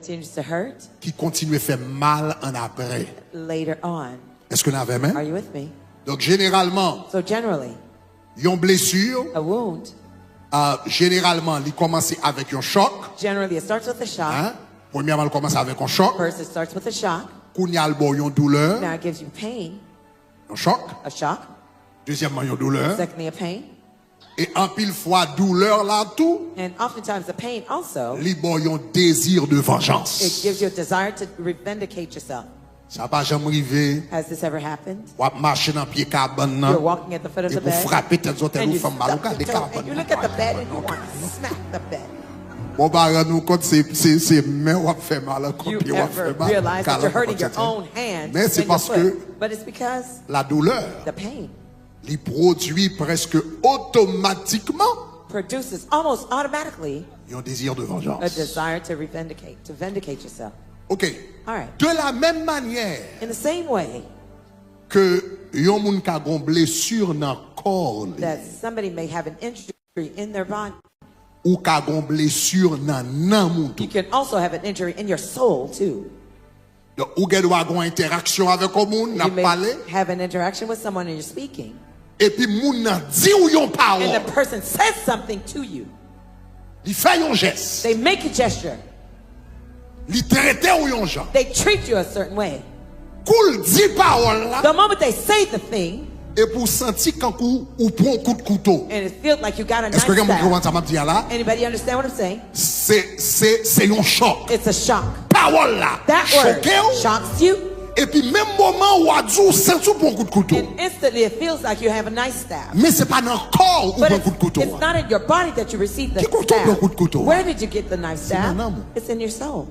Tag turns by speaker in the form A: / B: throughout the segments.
A: continues to hurt
B: qui continue à faire mal en après.
A: later on.
B: Est-ce que vous avez
A: Are
B: même?
A: you with me?
B: Donc généralement,
A: So generally,
B: une blessure,
A: a wound,
B: généralement, il commence avec un choc.
A: generally it starts with a shock.
B: Hein? Premièrement, il commence avec un choc.
A: First, it starts with a shock.
B: Qu'on y a le bon, une douleur,
A: Now it gives you pain,
B: un choc.
A: a shock.
B: Deuxièmement, une douleur.
A: Secondly, a pain.
B: Et en pile fois, douleur là tout,
A: And oftentimes the pain also,
B: il bon, un désir de
A: it
B: vengeance.
A: gives you a desire to vindicate yourself.
B: Ça va jamais arriver.
A: Has this ever happened?
B: Ou marcher dans pied cabane
A: You're
B: nan,
A: walking at the foot of
B: et
A: the
B: pour
A: bed,
B: frapper tes autres
A: and
B: ou
A: you
B: femme mal,
A: stub your toe, and you look at the bed and you want to smack the bed.
B: Bon, bah, nous, quand c'est main ou fait mal, quand
A: You
B: pied ou
A: ever
B: fait mal,
A: realize that you're hurting your
B: câlin,
A: own hand
B: mais c'est
A: and your
B: parce que
A: foot? But it's because
B: la douleur,
A: the pain
B: il produit presque automatiquement
A: produces almost automatically
B: un désir de
A: a
B: vengeance.
A: desire to vindicate yourself.
B: Ok.
A: All right.
B: De la même manière
A: In the same way
B: que yon moun ka gon blessure nan corps li,
A: that somebody may have an injury in their body,
B: ou ka gon blessure nan nan moun
A: you
B: tou.
A: can also have an injury in your soul too.
B: Donc, ou gen dwa gon interaction avec un moun,
A: You
B: nan
A: may
B: pale,
A: have an interaction with someone and you're speaking,
B: et puis moun nan di ou yon
A: and
B: parole,
A: the person says something to you.
B: li fè yon geste,
A: They make a gesture.
B: li traite ou yon jan.
A: They treat you a certain way.
B: Koul di parole la,
A: The moment they say the thing,
B: et pour senti kankou ou prend coup de couteau.
A: and it feels like you got a
B: Est-ce
A: knife
B: que gen moun
A: stab.
B: ki sa m'a dit là?
A: Anybody understand what I'm saying?
B: C'est yon choc.
A: It's a shock.
B: Parole là,
A: That word
B: choqué ou,
A: shocks you,
B: et puis même moment ou a djou senti ou prend coup de couteau.
A: and instantly it feels like you have a knife stab.
B: Mais c'est pas dans le corps ou
A: But
B: prend coup de couteau.
A: it's not in your body that you receive the
B: Qui couteau prend coup de
A: stab.
B: couteau?
A: Where did you get the knife
B: dans
A: stab?
B: l'âme.
A: It's in your soul.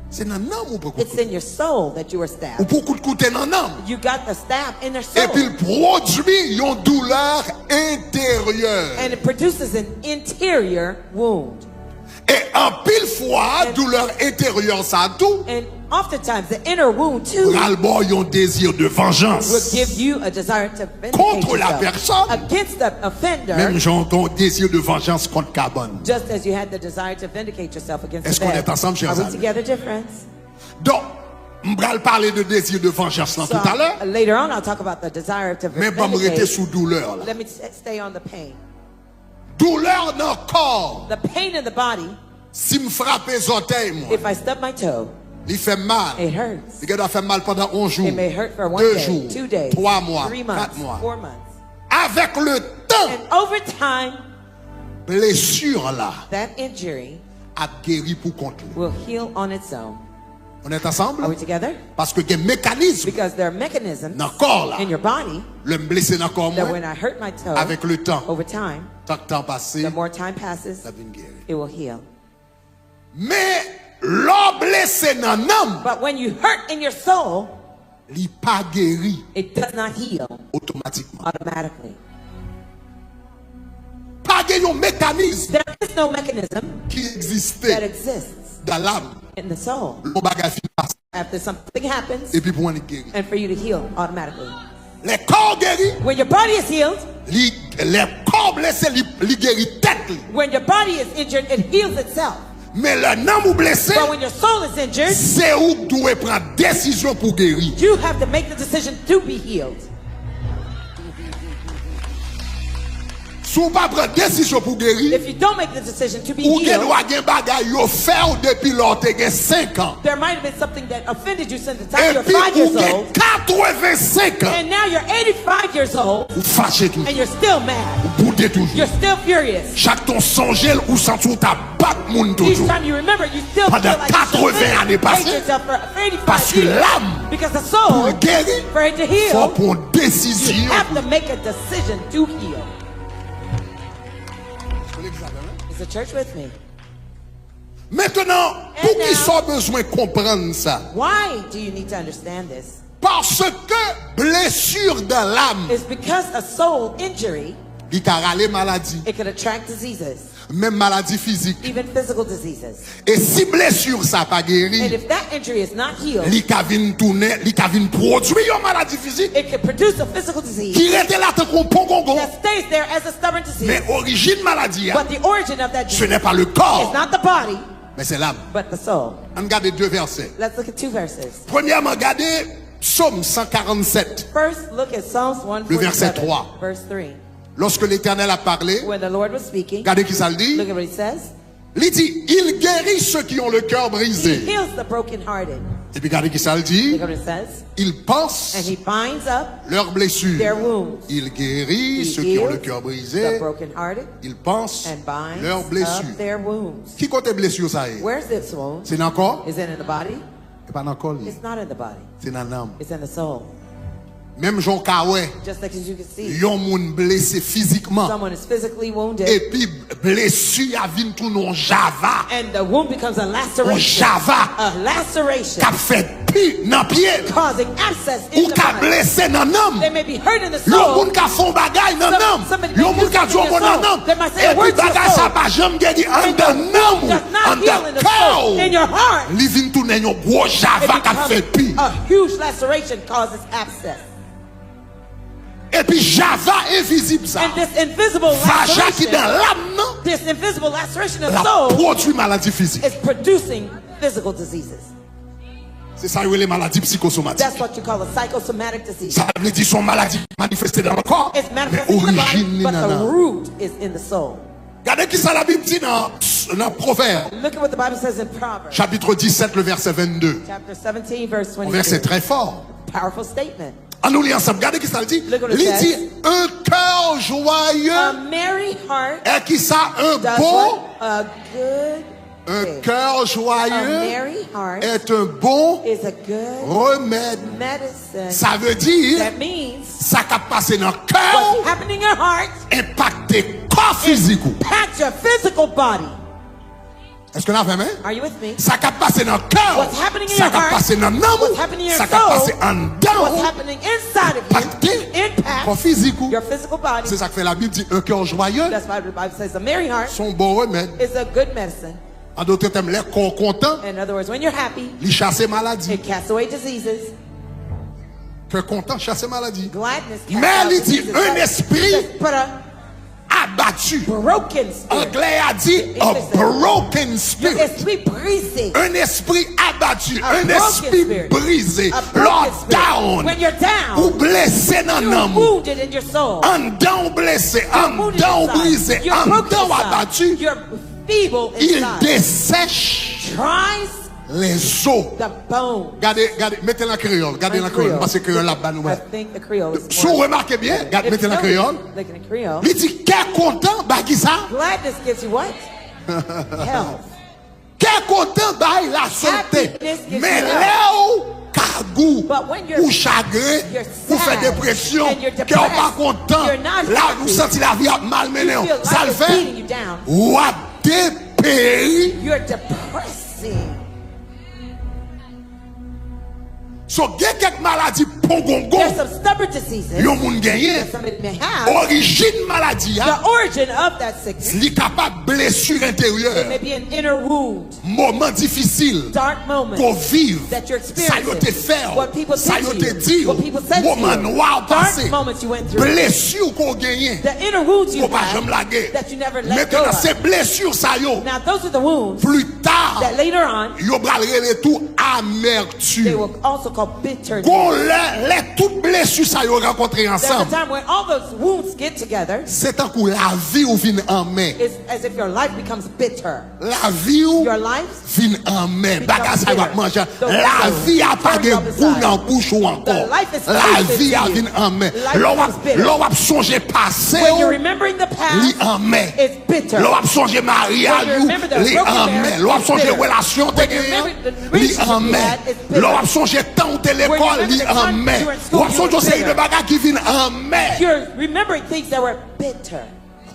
B: C'est dans l'âme ou prend coup de
A: It's
B: couteau.
A: in your soul that you were
B: Ou
A: stabbed.
B: pour coup de couteau dans l'âme.
A: You got the stab in your
B: Et puis
A: soul.
B: il produit une douleur intérieure.
A: And it produces an interior wound.
B: Et en pile fois, douleur intérieure ça tout,
A: And oftentimes the inner wound too
B: ras-le-bol un désir de
A: will
B: vengeance.
A: give you a desire to vindicate
B: Contre la
A: yourself
B: personne.
A: against the offender,
B: Même j'en ton désir de vengeance contre cabane.
A: just as you had the desire to vindicate yourself against
B: Est-ce
A: the
B: qu'on
A: bed.
B: est ensemble, chers
A: Are we
B: amis?
A: together, dear friends?
B: Donc, on va parler de désir de vengeance là
A: So,
B: tout à l'heure,
A: later on, I'll talk about the desire to
B: mais pas me rester
A: vindicate.
B: sous douleur là.
A: Let me stay on the pain.
B: Douleur dans le corps.
A: The pain in the body,
B: Si me frappe les orteils, moi,
A: if I stub my toe,
B: il fait mal.
A: it hurts.
B: Il doit faire mal pendant 11 jours,
A: It may hurt for 1
B: 2
A: day,
B: jours,
A: 2 days,
B: 3 mois,
A: 3
B: 4
A: months,
B: mois.
A: 4 months.
B: Avec le temps,
A: And over time,
B: blessure là
A: that injury
B: a guéri pour contre lui.
A: will heal on its own.
B: On est ensemble?
A: Are we together?
B: Parce que il y a un mécanisme
A: Because there are mechanisms
B: dans le corps là.
A: in your body
B: Le blessé dans le corps
A: that
B: moi,
A: when I hurt my toe,
B: avec le temps,
A: over time,
B: tant que temps passé,
A: the more time passes,
B: ça vient guérir.
A: it will heal.
B: Mais l'homme blessé dans l'âme,
A: But when you hurt in your soul,
B: il pas guéri
A: it does not heal
B: automatiquement.
A: automatically.
B: Pas guéri un mécanisme
A: There is no mechanism
B: qui
A: that
B: existait
A: exists
B: dans l'âme.
A: in the soul
B: Le bagage finit par-
A: after something happens
B: et puis pour on est guéri.
A: and for you to heal automatically.
B: Les corps guéris,
A: When your body is healed,
B: les corps blessés, ils guérit tête. Li.
A: when your body is injured, it heals itself.
B: Mais le âme ou blessé,
A: But when your soul is injured,
B: c'est où que doit prendre décision pour guérir.
A: you have to make the decision to be healed.
B: Si vous pas prendre décision pour guérir,
A: If you don't make the decision to be
B: ou gen
A: healed,
B: doit gen bagay yo faire depuis lors te gen 5 ans.
A: there might have been something that offended you since the time
B: Et
A: you were
B: puis
A: 5
B: ou
A: years
B: gen
A: old,
B: 85 ans.
A: and now you're 85 years old,
B: Ou fâché tout.
A: and you're still mad.
B: Ou boudé toujours.
A: You're still furious.
B: Chaque ton songel ou senti ou ta bat moun
A: Each
B: toujours.
A: time you remember, you still
B: Pendant
A: feel like you
B: 80 années
A: hate
B: passées.
A: yourself for 85
B: Parce que
A: years.
B: l'âme,
A: Because the
B: pour
A: soul,
B: guérir,
A: for it to
B: faut
A: heal,
B: prendre
A: you
B: décision.
A: have to make a decision to heal. Is the church with me?
B: Maintenant, pour qui soit besoin de comprendre ça?
A: Why do you need to understand this?
B: Parce que blessure dans l'âme,
A: It's because a soul injury,
B: il a râlé maladie,
A: it can attract diseases,
B: même maladie physique.
A: even physical diseases.
B: Et si blessure ça pas
A: And
B: guéri,
A: if that injury is not healed,
B: il a vinn tourner, il a vinn produire une maladie physique
A: it can produce a physical disease
B: qui reste là tant qu'on pon gongo.
A: that stays there as a stubborn disease.
B: Mais origine maladie,
A: But the origin of that
B: ce
A: disease
B: n'est pas le
A: is
B: corps,
A: not the body,
B: mais c'est l'âme.
A: but the soul.
B: On regarde deux versets.
A: Let's look at two verses.
B: Premièrement, regardez Psaume 147.
A: First, look at Psalms
B: Le verset
A: 147,
B: 3.
A: verse 3.
B: Lorsque l'Éternel a parlé,
A: When the Lord was speaking,
B: regardez qui ça le dit.
A: look at what he says.
B: Il dit, il guérit ceux qui ont le cœur
A: He
B: brisé.
A: heals the brokenhearted.
B: Et puis regardez qui ça le dit.
A: Look at what it says.
B: Il pense
A: And he binds up
B: leurs blessures.
A: their wounds.
B: Il guérit
A: He
B: ceux qui ont le
A: heals
B: cœur
A: the
B: brisé.
A: brokenhearted
B: Il pense
A: and binds
B: leurs
A: up
B: blessures.
A: their wounds.
B: Qui côté blessure ça est?
A: Where's this wound?
B: C'est dans le corps?
A: Is it in the body?
B: C'est pas dans le corps.
A: It's not in the body.
B: C'est dans l'âme.
A: It's in the soul.
B: Même Jean Kawé,
A: Just like as you can see,
B: yon moun blessé physiquement.
A: someone is physically wounded,
B: Et puis blessure a vin tout non java.
A: and the wound becomes a
B: On
A: laceration.
B: java.
A: A laceration
B: K'ap fait pi nan pied.
A: causing abscess
B: Ou
A: in the
B: ka
A: body.
B: blessé nan
A: They
B: nam.
A: may be hurt in the
B: Yon
A: soul.
B: moun ka fon bagay nan nam.
A: Somebody
B: Yon
A: may
B: moun
A: do
B: ka
A: something in
B: djou
A: your
B: nan
A: soul.
B: nam.
A: They might say
B: Et
A: a
B: puis
A: word to your
B: bagay
A: soul.
B: sa pa jam gedi an
A: And
B: de
A: the
B: nam.
A: wound does not
B: An
A: heal in
B: de
A: the soul. In
B: kaw.
A: your heart,
B: Li vin tou nen yon gros
A: it
B: java k'ap fait pi.
A: becomes a huge laceration causes abscess.
B: Et puis java invisible ça.
A: And this invisible
B: Vaja qui dans
A: laceration,
B: l'âme nan.
A: this invisible laceration of
B: La
A: soul
B: produit maladie physique.
A: is producing physical diseases.
B: C'est ça les maladies psychosomatiques.
A: That's what you call a psychosomatic disease.
B: Ça veut dire son maladie manifestée dans le corps.
A: It's
B: Mais
A: manifested in the body,
B: origine
A: but
B: nan
A: the
B: nan.
A: root is in the soul.
B: Regardez qui ça la Bible dit dans Proverbe.
A: Look at what the Bible says in Proverbs,
B: Chapitre 17, le verset 22.
A: chapter 17, verse
B: Un verset
A: 22.
B: très fort.
A: Powerful statement.
B: En nous lisant ensemble, regardez qui ça le dit.
A: Look what it
B: Il
A: says.
B: dit un cœur
A: A
B: joyeux
A: merry heart
B: et qui ça un
A: does
B: bon.
A: what? A good
B: Un
A: thing.
B: cœur
A: A
B: joyeux
A: merry heart
B: est un bon
A: is a good
B: remède.
A: medicine.
B: Ça veut dire
A: That means
B: ça qui a passé dans le
A: what's
B: cœur
A: happening in your heart
B: impacte corps physique.
A: impacts your physical body.
B: Est-ce que là, vraiment?
A: Are you with me?
B: Ça qui a passé dans le cœur,
A: What's happening in
B: ça
A: your
B: qui a
A: heart,
B: passé dans l'âme,
A: what's happening in your
B: ça qui a
A: soul,
B: passé en
A: What's
B: dedans,
A: happening inside of you
B: impacte corps
A: impacts
B: physique.
A: your physical body.
B: C'est ça que fait la Bible dit un cœur joyeux,
A: That's why the Bible says a merry heart
B: son bon remède.
A: is a good medicine.
B: En d'autres termes, les corps contents,
A: In other words, when you're happy,
B: ils chassent maladie.
A: it casts away diseases.
B: Cœur content, chasse maladie.
A: Gladness casts
B: Mais
A: out
B: il dit
A: diseases.
B: un esprit
A: But a
B: abattu.
A: broken spirit,
B: Anglais a dit a broken
A: your
B: spirit.
A: esprit brisé,
B: Un esprit abattu,
A: A
B: un
A: broken
B: esprit
A: spirit.
B: brisé,
A: a broken
B: Lord
A: spirit.
B: down,
A: When you're
B: ou
A: down,
B: blessé dans
A: you're
B: l'âme.
A: wounded in your soul.
B: En dedans blessé, en
A: Wounded
B: dedans
A: inside.
B: brisé,
A: You're
B: en
A: broken
B: dedans
A: inside.
B: abattu,
A: You're feeble
B: il
A: inside.
B: dessèche
A: Tries
B: les os.
A: the bone.
B: Regardez, regardez, mettez la créole, regardez la créole, parce que créole là-bas nous.
A: I think the Creole is
B: Si vous remarquez bien, regardez, mettez la créole.
A: Like in Creole.
B: Il dit, qu'est content, bah qui ça?
A: Gladness gives you what? Health.
B: Qu'est content, bah il la santé.
A: Happiness gives
B: Mais
A: you
B: là où, cagou,
A: But when you're-
B: ou chagrin,
A: you're
B: ou fait
A: sad
B: dépression,
A: and you're
B: qu'est pas
A: depressed,
B: content,
A: you're not
B: là
A: happy,
B: vous sentez la vie a malmenée.
A: You feel
B: Ça le
A: life is
B: fait,
A: beating you down.
B: ou a dépéri.
A: You're depressing.
B: So, il y a quelques maladies pongongo,
A: There's some stubborn diseases
B: yon moun genye.
A: that somebody may have.
B: Origine maladie,
A: The origin of that sickness
B: li capable blessure intérieure,
A: may be an inner wound,
B: moment difficile,
A: dark moment
B: qu'on vive,
A: that you're
B: ça yo te
A: experiencing,
B: fait,
A: what people
B: ça
A: did
B: yo
A: to
B: te
A: you,
B: dit,
A: what people said to
B: moment
A: you,
B: noir
A: dark
B: passé,
A: moments you went through,
B: blessure qu'on gagne,
A: the inner wounds you
B: qu'on pas jamais
A: have
B: laguer.
A: that you never let go
B: Maintenant,
A: of.
B: ces blessures, ça yo,
A: Now those are the wounds
B: plus tard,
A: that later on
B: yo bral rele tout
A: they
B: amertume.
A: will also call bitterness.
B: Qu'on les toutes blessures, ça yo rencontré
A: There's a
B: ensemble.
A: time when all those wounds get together,
B: C'est un coup la vie ou vin en main.
A: it's as if your life becomes bitter.
B: La vie ou
A: Your life
B: vin en main. Bagage ça va manger.
A: The
B: La
A: bitter.
B: vie a pas de
A: Carry up
B: goût
A: inside.
B: dans bouche ou encore.
A: The life is
B: La
A: tasted
B: vie a
A: to you.
B: vin en main.
A: Life becomes bitter.
B: L'on va songer passé
A: When you're
B: ou
A: remembering the
B: li
A: past,
B: en main.
A: it's bitter.
B: L'on va songer mariage
A: When you
B: ou
A: remember the
B: li
A: broken
B: en
A: marriage,
B: main. L'on va
A: it's
B: songer
A: bitter.
B: relation te
A: When you
B: gagne
A: remember the
B: li
A: relationship
B: en
A: you
B: main.
A: had, it's bitter.
B: L'on va songer temps ou te
A: When you
B: l'école
A: remember
B: li
A: the
B: en
A: time
B: main.
A: you were in school,
B: L'on va
A: you were
B: songer série
A: bitter.
B: de bagages qui viennent en main.
A: You're remembering things that were bitter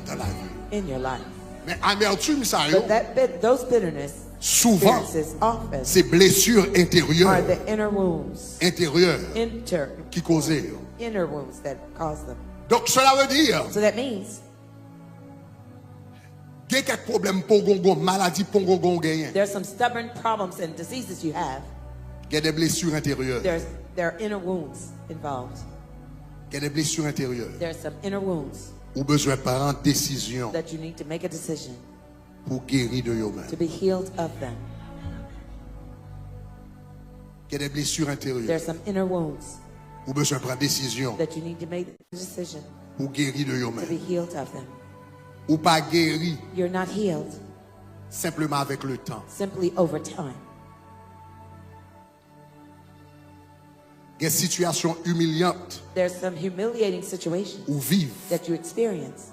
B: Dans la vie.
A: in your life.
B: Mais amertume ça yo,
A: But those bitterness
B: souvent
A: experiences often
B: c'est blessures
A: are
B: intérieures,
A: the inner wounds,
B: qui causaient.
A: inner wounds that cause them.
B: Donc cela veut dire
A: So that means
B: qu'il y a quelques problèmes pongongo, maladie pongongo gagné.
A: there's some stubborn problems and diseases you have.
B: Il y a des blessures intérieures.
A: There are inner wounds involved.
B: Il y a des blessures intérieures.
A: There's some inner wounds
B: Ou besoin de prendre décision.
A: that you need to make a decision.
B: pour guérir de eux-mêmes.
A: to be healed of them.
B: Il y a des blessures intérieures.
A: There's some inner wounds
B: Ou besoin de prendre décision
A: that you need to make a decision
B: pour guérir de
A: to be
B: eux-mêmes.
A: healed of them.
B: Ou pas guéri
A: You're not healed
B: simplement avec le temps.
A: simply over time.
B: Il y a des situations humiliantes
A: There's some humiliating situations
B: ou vivent.
A: that you experience.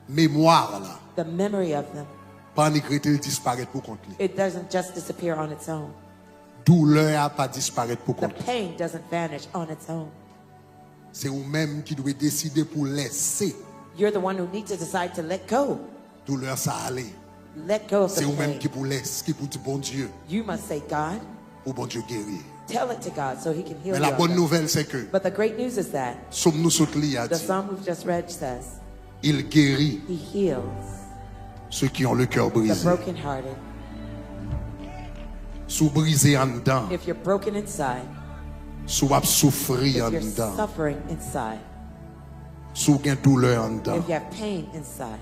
B: Mémoire là.
A: The memory of them,
B: Pas négrité, il disparaît pour compte.
A: it doesn't just disappear on its own.
B: Douleur a pas disparaître pour
A: The
B: compte.
A: pain doesn't vanish on its own.
B: C'est vous-même qui devez décider pour laisser
A: You're the one who needs to decide to let go.
B: douleur ça aller.
A: Let go of
B: C'est
A: the
B: vous-même
A: pain.
B: qui pour laisser, qui pour dire bon Dieu,
A: You must say, God,
B: ou bon Dieu guérir.
A: tell it to God so he can heal
B: Mais
A: you.
B: la
A: of
B: bonne
A: it.
B: nouvelle c'est que
A: But the great news is that
B: sommes nous sautent li a
A: the
B: dit,
A: psalm we've just read says,
B: il guérit
A: he heals
B: ceux qui ont le cœur
A: the
B: brisé.
A: brokenhearted.
B: Sous brisé en dedans,
A: If you're broken inside,
B: sous ap souffrir en
A: if you're
B: dedans,
A: suffering inside,
B: sous gen douleur en dedans.
A: if you have pain inside,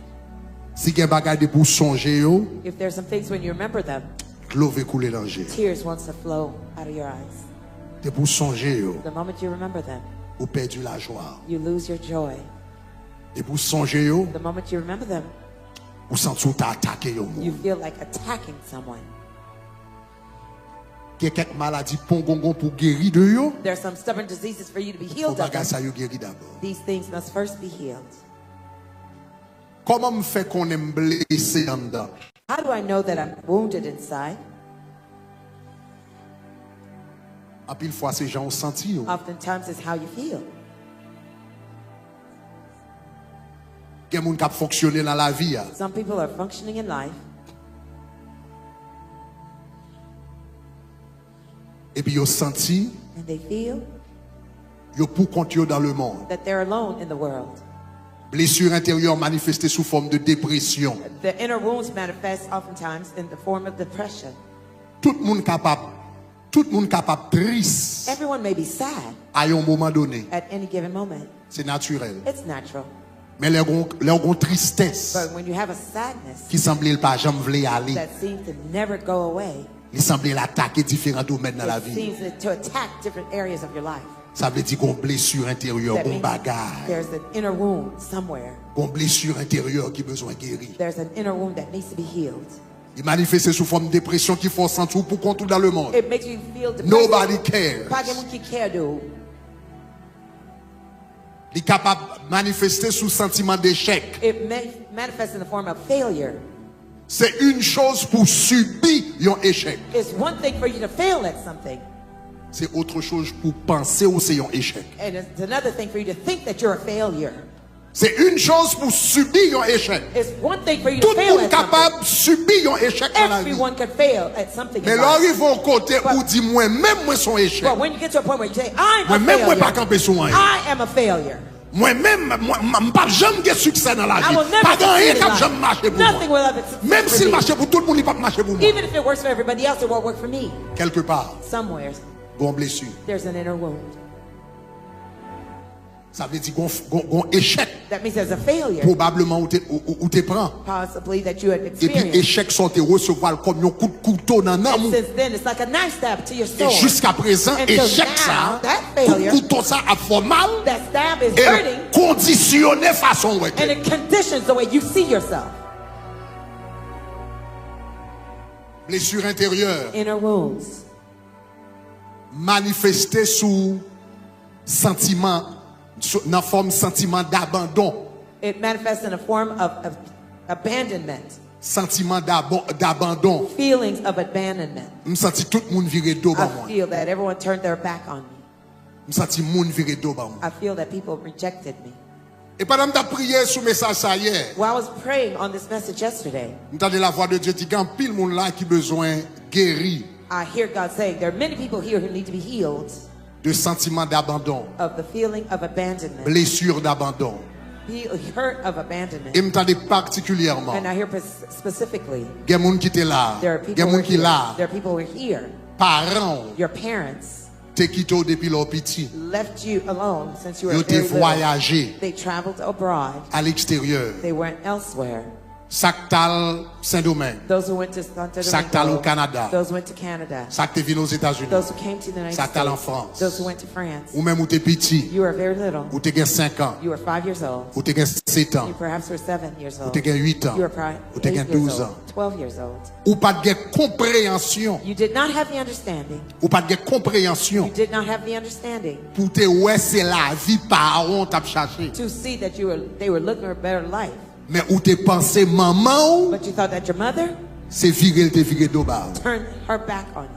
B: Si gen bagay de pour songer yo,
A: if there's some things when you remember them,
B: l'eau va couler dans l'angé.
A: tears wants to flow out of your eyes.
B: De pour songer yo,
A: The moment you remember them,
B: ou perdu la joie.
A: you lose your joy.
B: De pour songer yo,
A: The moment you remember them,
B: ou senti ou ta attaqué yo.
A: you feel like attacking someone.
B: Qu'il y a quelques maladies pongongon pour guérir de yo,
A: There's some stubborn diseases for you to be
B: ou
A: healed of
B: bagay
A: them.
B: ça yo guéri d'abord.
A: These things must first be healed.
B: Comment me fait qu'on aime blessé en dedans?
A: How do I know that I'm wounded inside?
B: En pile fois, ces gens ont senti yo.
A: Oftentimes it's how you feel.
B: Qu'il y a moun qui a fonctionné dans la vie, ya.
A: Some people are functioning in life
B: et puis yo senti,
A: and they feel
B: yo pour compte yo dans le monde.
A: that they're alone in the world.
B: Blessure intérieure manifestée sous forme de dépression.
A: The inner wounds manifest oftentimes in the form of depression.
B: Tout le monde capable triste
A: Everyone may be sad
B: à un moment donné.
A: at any given moment.
B: C'est naturel.
A: It's natural.
B: Mais les ont tristesse
A: But when you have a sadness
B: qui semblait pas jamais vle aller.
A: that seems to never go away,
B: Il semblait attaquer différents domaines dans la
A: it
B: vie.
A: seems to attack different areas of your life.
B: Ça veut dire qu'on blessure intérieure,
A: That
B: qu'on
A: means
B: bagarre,
A: there's an inner wound somewhere.
B: qu'on blessure intérieure qui besoin guérir.
A: There's an inner wound that needs to be healed.
B: Il manifeste sous forme de dépression qui force en tout pour compte dans le monde.
A: It makes you feel depressed.
B: Nobody cares.
A: Pas quelqu'un qui care de vous.
B: Il est capable de manifester sous sentiment d'échec.
A: It manifests in the form of failure.
B: C'est une chose pour subir un échec.
A: It's one thing for you to fail at something,
B: C'est autre chose pour penser au c'est un échec.
A: and it's another thing for you to think that you're a failure.
B: C'est une chose pour subir un échec.
A: It's one thing for you
B: Tout
A: to
B: le
A: fail
B: monde
A: at something.
B: capable de subir un échec dans la vie.
A: Everyone could fail at something
B: Mais
A: in
B: là,
A: life.
B: arrive au côté où dit moi-même moi son échec.
A: But when you get to a point where you say, I'm a
B: Moi-même moi pas
A: failure,
B: camper sur rien.
A: I am a failure.
B: Moi-même moi pas jamais de succès dans la
A: I
B: vie.
A: will never
B: Pas rien
A: succeed in
B: qui
A: life.
B: jamais marché pour
A: Nothing
B: moi.
A: will ever succeed
B: Même
A: for
B: s'il
A: me.
B: marchait pour tout le monde, il pas marché pour moi.
A: Even if it works for everybody else, it won't work for me.
B: Quelque part,
A: Somewhere,
B: bon blessure.
A: there's an inner wound.
B: Ça veut dire qu'on échec
A: That means there's a failure,
B: probablement où te prend.
A: possibly, that you had
B: Et puis
A: experienced.
B: échec sont te recevoir comme un coup de couteau dans
A: And
B: l'amour.
A: since then, it's like a knife stab to your
B: Et
A: soul.
B: jusqu'à présent,
A: Until
B: échec
A: now,
B: ça,
A: that
B: coup
A: failure,
B: de couteau ça a fait mal
A: that stab is
B: et
A: hurting,
B: conditionné façon ouais.
A: and it conditions the way you see yourself.
B: Blessure intérieure
A: Inner wounds
B: manifestée sous sentiment, dans forme sentiment d'abandon,
A: it manifests in a form of abandonment,
B: sentiment d'abandon.
A: feelings of abandonment.
B: Me senti tout le monde virer dos par
A: I
B: moi.
A: feel that everyone turned their back on me.
B: Me senti monde virer dos par moi.
A: I feel that people rejected me.
B: Et pendant que je prié sur message ça hier,
A: While I was praying on this message yesterday,
B: j'entendais la voix de Dieu dire qu'il y a pile monde là qui besoin guéri
A: I hear God saying there are many people here who need to be healed
B: de sentiment d'abandon,
A: of the feeling of abandonment,
B: blessure d'abandon.
A: hurt of abandonment.
B: Et m'entendais particulièrement,
A: And I hear specifically,
B: il y a monde qui était là,
A: there are
B: il y a
A: people who are
B: monde qui
A: here.
B: là,
A: There are people who are here.
B: parents
A: Your parents
B: te quitté depuis leur petit,
A: left you alone since you were
B: ils
A: very
B: ont
A: little.
B: voyagé
A: They traveled abroad.
B: à l'extérieur.
A: They went elsewhere.
B: Sactal Saint-Domingue.
A: Those who went to Santo
B: Sactal au
A: Domingo.
B: Canada.
A: Those who went to Canada.
B: Sacté venu aux États-Unis.
A: Those who came to the United
B: Sactal en
A: States.
B: France.
A: Those who went to France.
B: Ou même où t'es petit.
A: You were very little.
B: Ou t'es gain 5 ans.
A: You were 5 years old.
B: Ou t'es gain 7 ans.
A: You perhaps were 7 years
B: Ou
A: old.
B: t'es gain 8 ans.
A: You were probably
B: Ou t'es
A: 8
B: gain
A: years
B: 12 ans.
A: old. 12 years old.
B: Ou pas de gain compréhension.
A: You did not have the understanding.
B: Ou pas de gain compréhension.
A: You did not have the understanding
B: Pour te ouais c'est la vie par on t'a cherché.
A: to see that they were looking for a better life.
B: Mais où t'es pensé maman ou
A: But you thought that your mother
B: c'est virer te virer d'oba.
A: turned her back on you.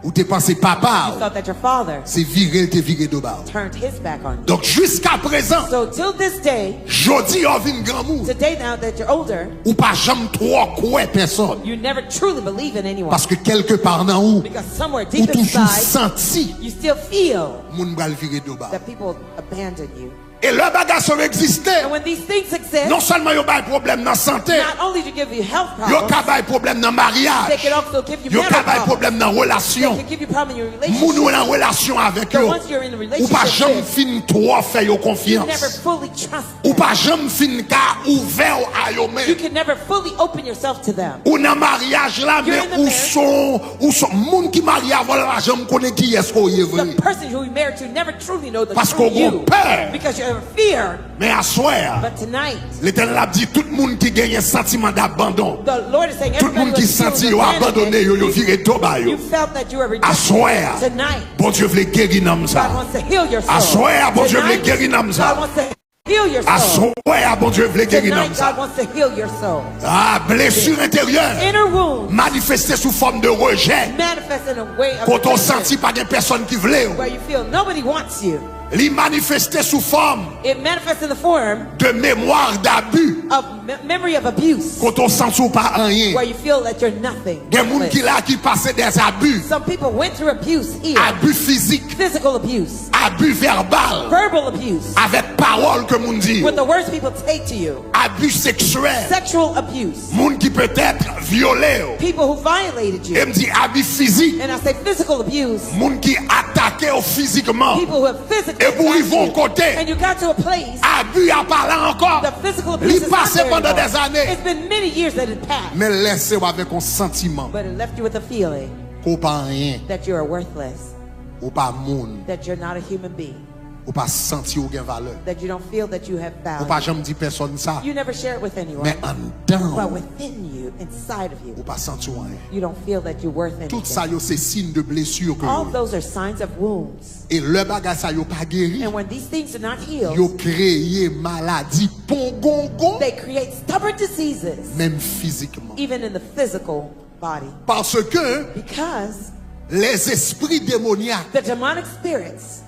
B: Ou t'es pensé papa
A: You
B: ou
A: thought that your father
B: c'est virer te virer d'oba.
A: turned his back on you.
B: Donc jusqu'à présent,
A: So till this day,
B: jodi on vin grand monde.
A: today now that you're older,
B: Ou pas jamais trop quoi personne.
A: you never truly believe in anyone.
B: Parce que quelque part dans où
A: Because somewhere
B: ou
A: deep
B: toujours
A: inside,
B: senti
A: you still feel
B: moun bral virer d'oba.
A: that people abandon you.
B: Et le bagage ça existait.
A: And when these things exist,
B: Non seulement yo bay problème dans santé,
A: not only to give you health
B: yo
A: problems,
B: ka bay problème dans
A: they
B: mariage.
A: can also give you
B: Yo
A: mental
B: ka bay
A: problems.
B: problème dans
A: They
B: relation.
A: can give you problem in your
B: Moun ou
A: relationship.
B: en relation avec
A: But
B: yo.
A: once you're in a
B: Ou pas
A: relationship
B: jamais
A: with,
B: fin trop faire yo
A: you
B: confiance.
A: never fully trust
B: Ou
A: them.
B: pas jamais fin ka ouvert à yo
A: You
B: même.
A: can never fully open yourself to them.
B: Ou dans mariage là
A: You're
B: mais
A: in the
B: ou son moun qui marié avant la jamais connaît qui est-ce qu'on y est vrai.
A: The person who you're married to never truly know the
B: Parce
A: true
B: qu'on
A: you.
B: peur.
A: Because you have a fear.
B: Mais à soir,
A: But tonight,
B: l'Éternel a dit tout le monde qui gagne un sentiment d'abandon.
A: the Lord is saying
B: Tout le monde
A: everybody
B: qui
A: was
B: senti
A: feeling
B: yo abandonné yo
A: abandoned.
B: viré toba yo.
A: You felt that you were
B: À
A: rejected.
B: soir,
A: Tonight,
B: bon Dieu veut guérir nam
A: God
B: ça.
A: wants to heal your soul.
B: À soir, bon Dieu veut
A: Tonight,
B: guérir nam
A: God
B: ça.
A: wants to heal your
B: À
A: soul.
B: soir, bon Dieu veut guérir nam
A: Tonight,
B: ça.
A: God wants to heal your soul.
B: Ah, blessure intérieure
A: Inner wounds
B: manifestée sous forme de rejet.
A: manifest in a way of
B: Quand on
A: rejection,
B: senti pas de personne qui voulait.
A: where you feel nobody wants you.
B: Li manifesté sous forme
A: It manifests in the form
B: de mémoire d'abus.
A: of memory of abuse,
B: Quand on sent pas rien.
A: where you feel that you're nothing.
B: Il y a des gens qui là qui passaient des abus.
A: Some people went through abuse here,
B: Abus physiques,
A: physical abuse,
B: abus verbal,
A: verbal abuse,
B: avec parole que moun dit.
A: with the words people take to you,
B: Abus sexuel.
A: sexual abuse,
B: Moun qui peut être violé.
A: people who violated
B: Et
A: you.
B: me dit abus physique.
A: And I say physical abuse,
B: Moun qui attaqué physiquement.
A: people who have physically
B: Et pour ils
A: attacked
B: vont
A: you.
B: côté.
A: And you got to a place,
B: Abus à parler encore.
A: the physical
B: Il
A: abuse is not
B: passé
A: there
B: pendant
A: anymore.
B: des années.
A: It's been many years that it passed,
B: Mais laissez-vous avec un sentiment.
A: but it left you with a feeling
B: Ou pas rien.
A: that you are worthless,
B: Ou pas moun.
A: that you're not a human being,
B: Ou pas senti ou gen valeur.
A: that you don't feel that you have
B: Ou pas
A: value.
B: jamais dit personne ça.
A: You never share it with anyone,
B: Mais en
A: but
B: dedans,
A: within you, inside of
B: ou
A: you,
B: pas senti ou rien.
A: you don't feel that you're worth
B: Tout ça
A: anything.
B: yo c'est signe de blessure que
A: All
B: yo.
A: those are signs of wounds.
B: Et le bagage ça yo pas guéri.
A: And when these things are not
B: Yo
A: healed,
B: créé maladie pongongon
A: they create stubborn diseases,
B: même physiquement.
A: even in the physical body.
B: Parce que
A: Because
B: les esprits démoniaques
A: the demonic spirits,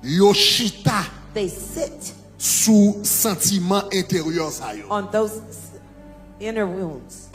B: yo chita
A: they sit
B: sous sentiment intérieur ça yo.
A: on those inner wounds.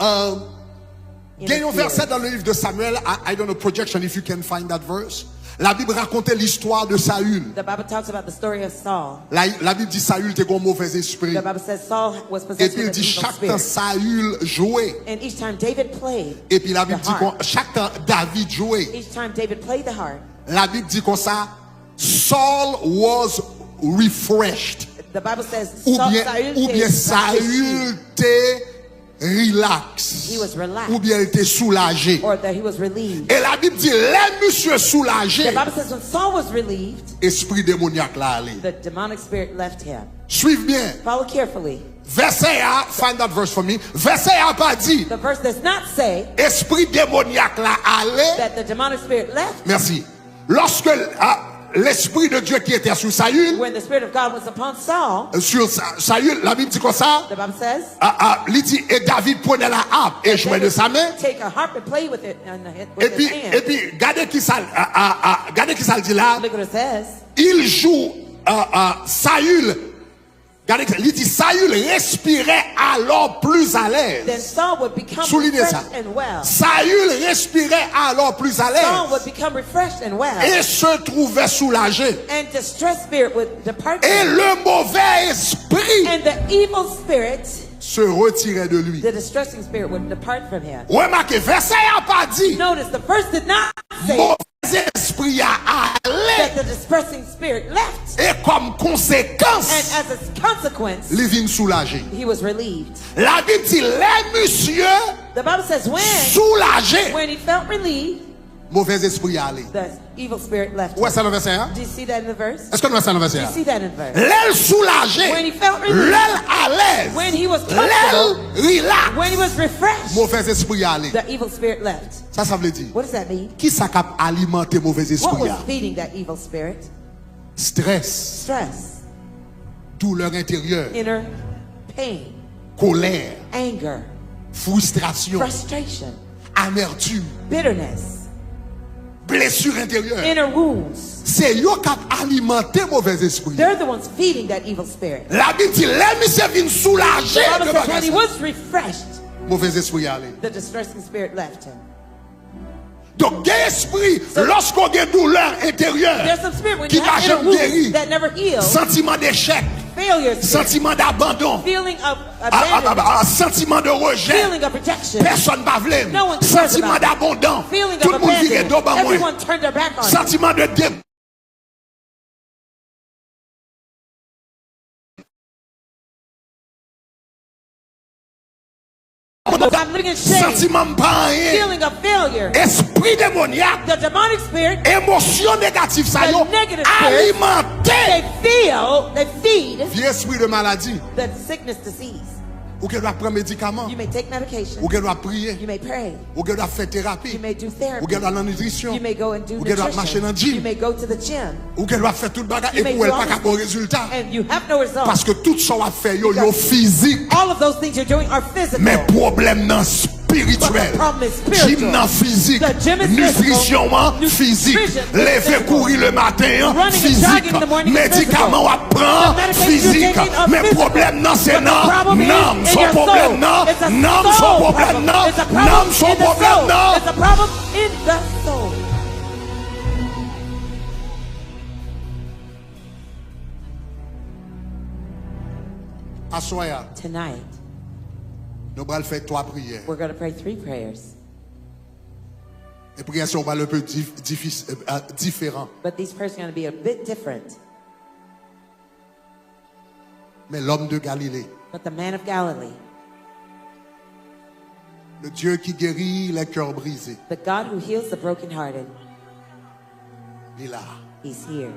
B: Il y a un verset dans le livre de Samuel, I don't know projection if you can find that verse. La Bible racontait l'histoire de Saül.
A: The Bible talks about the story of Saul.
B: La Bible dit Saül était un mauvais esprit.
A: The Bible says Saul was
B: Et
A: possessed
B: puis il
A: with an
B: dit
A: evil
B: chaque temps
A: spirit.
B: Saül jouait.
A: And each time David played
B: Et puis la Bible
A: the
B: dit
A: harp,
B: que chaque temps David jouait.
A: each time David played the harp,
B: La Bible dit comme ça, Saul was refreshed.
A: the Bible says
B: Ou
A: Saul,
B: bien Saül était relax.
A: He was relaxed.
B: Ou bien il était soulagé.
A: or that he was relieved.
B: Et la Bible dit, les monsieur soulagé,
A: The Bible says when Saul was relieved,
B: esprit démoniaque là allé.
A: the demonic spirit left him.
B: Suivez bien.
A: Follow carefully.
B: Verset A, find that verse for me. Verset A pas dit,
A: The verse does not say
B: esprit démoniaque là allé.
A: that the demonic spirit left
B: Merci. Lorsque l'esprit de Dieu qui était sur Saül,
A: when the spirit of God was upon Saul.
B: Saül, la Bible dit comme ça,
A: The Bible says,
B: il dit, et David prenait la harpe et jouait de sa main.
A: take a harp and play with it
B: Et
A: with
B: puis,
A: his hand.
B: regardez qui ça le dit là.
A: Look what it says.
B: Il joue Saül. Regardez, il dit Saül respirait alors plus à
A: Then
B: l'aise.
A: Saul would become
B: Soulignez ça.
A: refreshed and well.
B: Saül respirait alors plus à
A: Saul would
B: l'aise
A: become refreshed and well.
B: et se trouvait soulagé.
A: And distressed spirit would depart
B: Et
A: from him.
B: le mauvais esprit
A: And the evil spirit,
B: se retirait de lui.
A: the distressing spirit would depart from him.
B: Remarquez, verset n'a pas dit
A: Notice the verse did not say
B: mauvais esprit a allé
A: that the the dispersing spirit left.
B: Et comme
A: And
B: conséquence,
A: as a consequence,
B: il vient soulager.
A: he was relieved.
B: La Bible dit, les monsieur
A: The Bible says
B: soulagés,
A: when he felt relieved,
B: mauvais esprit allé.
A: the evil spirit left
B: Où est-ce
A: him.
B: que ça hein?
A: Do you see that in the verse?
B: Est-ce que nous sommes dans le
A: Do you
B: verset?
A: see that in the verse?
B: L'aile soulagée,
A: When he felt relieved,
B: l'aile à l'aise,
A: when he was
B: l'aile
A: comfortable,
B: relax,
A: when he was refreshed,
B: mauvais esprit allé.
A: the evil spirit left.
B: Ça veut dire,
A: What does that mean?
B: qui ça cap alimenter mauvais
A: What
B: esprit?
A: was feeding that evil spirit?
B: Stress,
A: Stress,
B: douleur intérieure,
A: inner pain,
B: colère,
A: anger,
B: frustration,
A: frustration,
B: amertume,
A: bitterness,
B: blessure intérieure.
A: inner wounds.
B: C'est yo qui alimenter mauvais esprit.
A: They're the ones feeding that evil spirit.
B: La Bible dit, les monsieur viennent soulager
A: The Bible
B: le
A: says when he
B: bagage.
A: was refreshed,
B: Mauvais esprit allé.
A: the distressing spirit left him.
B: Donc, il y a esprit, lorsqu'on a une douleur intérieure,
A: There's some spirit when
B: qui
A: you
B: va
A: have inner
B: jamais guérir,
A: wounds that never heal,
B: sentiment d'échec,
A: failure spirit,
B: sentiment d'abandon,
A: feeling of abandonment,
B: sentiment de rejet,
A: feeling of rejection,
B: personne ne va vouloir,
A: No one cares
B: sentiment
A: about it.
B: d'abondant,
A: feeling
B: tout
A: of
B: le monde virait
A: abandonment.
B: d'au bas moi,
A: Everyone turned their back on him.
B: sentiment de dé.
A: I'm living in shame,
B: Sentiment pas rien,
A: feeling of failure.
B: esprit démoniaque,
A: The demonic spirit,
B: émotion négative, ça
A: The
B: yo,
A: negative spirit,
B: alimenter,
A: they feed
B: vieux esprit de maladie,
A: the sickness disease.
B: ou qu'elle doit prendre médicaments,
A: You may take medication,
B: ou qu'elle doit prier,
A: you may pray,
B: ou qu'elle doit faire thérapie,
A: you may do
B: ou
A: therapy,
B: qu'elle doit la nutrition,
A: you may go and do
B: ou qu'elle doit marcher dans le
A: nutrition, you
B: gym,
A: may go to the gym,
B: ou qu'elle doit faire tout le bagage,
A: You
B: et
A: may
B: pour
A: do
B: elle
A: all
B: pas
A: these
B: qu'un bon
A: things.
B: résultat.
A: and you have no results.
B: Parce que tout ça va faire yo
A: Because
B: physique,
A: All of those things you're doing are physical.
B: mais problème non
A: But
B: spirituel.
A: the problem is spiritual.
B: Gym non physique,
A: The gym is
B: nutrition
A: physical.
B: physique,
A: Nutrition is
B: lever
A: physical.
B: courir le matin
A: Running and
B: physique,
A: jogging in the morning is
B: médicaments à
A: The
B: prendre
A: medication
B: physique,
A: you're taking are
B: mais
A: physical.
B: problème non c'est
A: But the
B: non,
A: problem is
B: non,
A: in
B: son
A: your
B: problème
A: soul.
B: non,
A: It's a
B: non,
A: soul
B: son problème
A: problem.
B: non,
A: It's a
B: non,
A: problem
B: son
A: in the
B: problème
A: soul.
B: non.
A: It's a problem in the soul.
B: Assoya,
A: Tonight,
B: nous allons faire 3 prières.
A: we're going to pray 3 prayers.
B: Les prières sont un peu différentes.
A: But these prayers are going to be a bit different.
B: Mais l'homme de Galilée,
A: But the man of Galilee,
B: le Dieu qui guérit les cœurs brisés,
A: the God who heals the brokenhearted,
B: il est là.
A: he's here.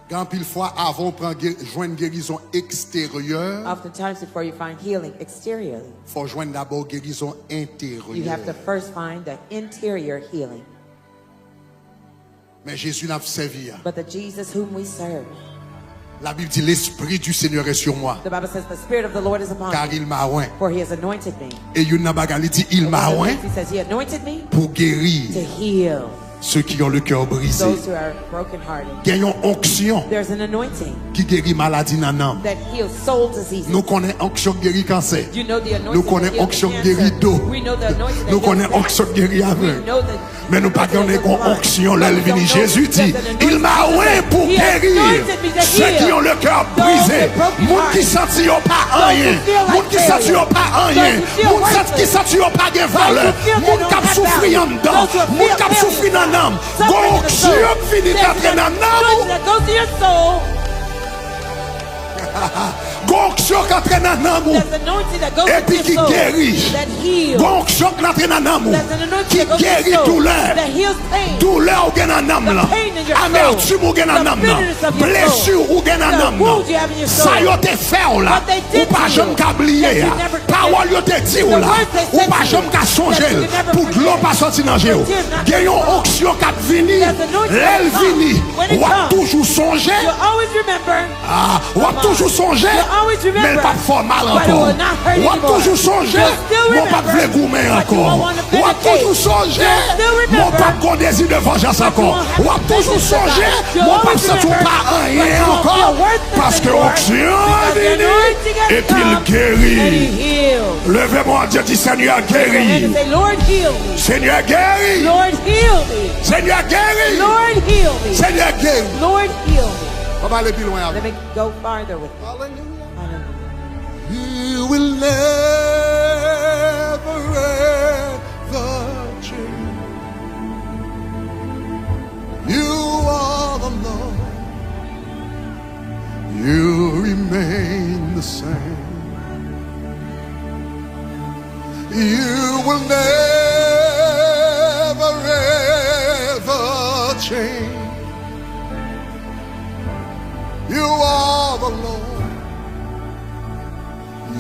B: Quand pile fois avant prendre joindre guérison extérieure,
A: Oftentimes, before you find healing exteriorly,
B: faut joindre d'abord guérison
A: you
B: intérieure.
A: have to first find the interior healing.
B: Mais Jésus n'a servi.
A: But the Jesus whom we serve,
B: La Bible dit l'esprit du Seigneur est sur moi,
A: the Bible says, the Spirit of the Lord is upon
B: car
A: me,
B: il m'a oint.
A: for he has anointed me.
B: Et Yuna Bagali dit il m'a oint
A: He says, he anointed me
B: pour
A: to
B: guérir
A: heal
B: ceux qui ont le cœur brisé.
A: those who are brokenhearted.
B: Il y a une onction
A: There's an anointing
B: qui guérit maladie dans l'âme.
A: that heals soul diseases.
B: Nous connaissons onction qui guérit cancer.
A: You know the anointing
B: Nous
A: that
B: connaissons
A: heals
B: onction qui
A: cancer.
B: guérit dos.
A: We know the anointing that
B: Nous
A: heals
B: connaissons
A: death.
B: onction qui guérit
A: We
B: aveugle.
A: know the
B: Mais nous pas
A: anointing that
B: connaissons
A: heals
B: onction
A: blind.
B: là,
A: But
B: il
A: we
B: vient.
A: don't know
B: Jésus
A: there's
B: dit,
A: an anointing
B: il m'a
A: that
B: oint pour
A: He has
B: guérir
A: anointed me to
B: ceux qui
A: heal
B: ont le cœur
A: those
B: brisé.
A: with broken
B: Moun qui
A: hearts.
B: sentent yo pas rien.
A: who feel like
B: Moun qui sentent yo pas rien.
A: Those who feel
B: Moun qui
A: worthless.
B: sentent yo pas de valeur.
A: Those who feel they
B: Moun
A: don't
B: qui
A: have
B: souffrent
A: value.
B: en dedans.
A: Those who
B: Moun
A: feel
B: qui souffrent dans l'âme.
A: Suffering in the soul.
B: Onction qui finit
A: There's
B: d'entrer
A: an
B: dans l'âme.
A: anointing that goes to your soul.
B: Onction qui entre dans l'âme.
A: There's an anointing that goes
B: Et
A: to
B: puis
A: your
B: qui
A: soul.
B: guérit.
A: That heals.
B: Onction qui entre dans l'âme.
A: There's an anointing
B: Qui
A: that goes to
B: guérit
A: your soul.
B: douleur.
A: That heals pain.
B: Douleur ou gen nan nam
A: The
B: la.
A: pain in your soul.
B: Amertume ou gen nan
A: The
B: nam la.
A: bitterness of your
B: Blessure ou gen nan
A: The
B: nam la.
A: wounds you have in your soul.
B: Sa yo te fè ou la.
A: What they did
B: Ou pa
A: to
B: jom
A: you.
B: ka bliye
A: That you
B: ya.
A: never forget.
B: Parole yo te di ou
A: The
B: la.
A: words they
B: Ou
A: said
B: pa
A: to
B: jom
A: you.
B: ka sonje
A: That you
B: l.
A: never
B: Pou glò
A: forget.
B: pa sorti nan jè ou.
A: The tears not
B: Gen yon
A: fall.
B: onksyon kap vini.
A: There's anointing
B: Lèl
A: that comes.
B: vini.
A: When it
B: Wap
A: comes,
B: toujou sonje.
A: You'll always remember.
B: Ah, wap toujou sonje.
A: You'll always remember.
B: Men pa fò mal
A: But it
B: ankon.
A: will not hurt
B: Wap
A: anymore.
B: toujou sonje.
A: You'll still
B: Mon pa
A: remember.
B: vle goumen
A: But you
B: ankon.
A: won't want to
B: Wap
A: vindicate.
B: toujou sonje.
A: You'll still
B: Mon
A: remember.
B: pa kon désir de vengeance ankon.
A: won't have
B: Wap
A: to
B: toujou
A: vengeance
B: sonje.
A: about. You'll
B: Mon pa
A: always
B: se tou
A: remember.
B: pa
A: But
B: anyen
A: you won't
B: ankon.
A: feel worthless
B: Parce que
A: anymore.
B: onksyon
A: Because the
B: vini.
A: anointing has
B: Et puis il
A: come. And he
B: guérit.
A: heals.
B: Levez-moi, Dieu dit Seigneur
A: And
B: guéris.
A: say, Lord, heal me.
B: Seigneur guéris.
A: Lord, heal me.
B: Seigneur guéris.
A: Lord, heal me.
B: Seigneur guéris.
A: Lord, heal me.
B: On va aller plus loin avec.
A: Let me go farther with you.
B: Hallelujah.
A: Hallelujah.
B: You will never change. You are the Lord. You remain the same. You will never ever change. You are the Lord.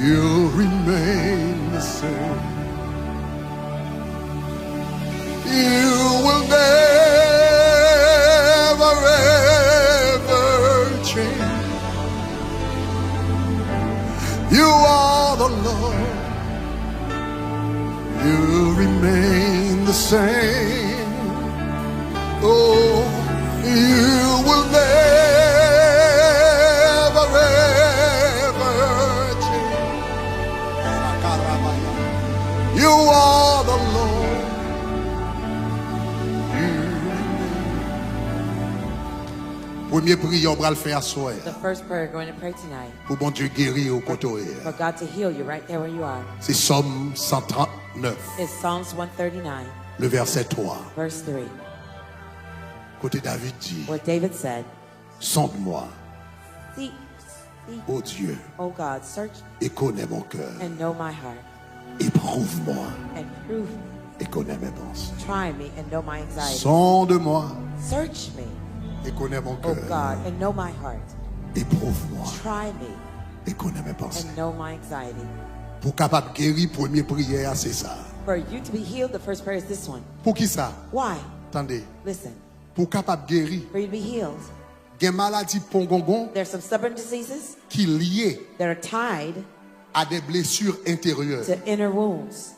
B: You remain the same. You will never ever change. You are the Lord. You remain the same. Oh, you will never ever change. You are the Lord. Premier prière, on va le faire à soir.
A: The first prayer we're going to pray tonight.
B: Pour bon Dieu guérir au côté.
A: For God to heal you right there where you are.
B: C'est Somme 139,
A: It's Psalms 139,
B: le verset 3.
A: verse 3,
B: Côté David dit,
A: where David said,
B: sonde-moi,
A: Seek,
B: ô Dieu,
A: O God, search
B: et connais mon cœur.
A: and know my heart,
B: Éprouve-moi
A: and prove me.
B: et connais mes pensées.
A: Try me and know my anxiety.
B: Sonde-moi
A: Search me,
B: et connais mon
A: O
B: cœur.
A: God, and know my heart.
B: Éprouve-moi
A: Try me
B: et connais mes pensées.
A: and know my anxiety.
B: Pour capable guérir, première prière, c'est ça.
A: For you to be healed, the first prayer is this one.
B: Pour qui ça?
A: Why?
B: Attendez.
A: Listen,
B: Pour capable guérir,
A: for you to be healed,
B: il y a une maladie pongongon
A: there's some stubborn diseases
B: qui est liée
A: that are tied
B: à des blessures intérieures.
A: to inner wounds.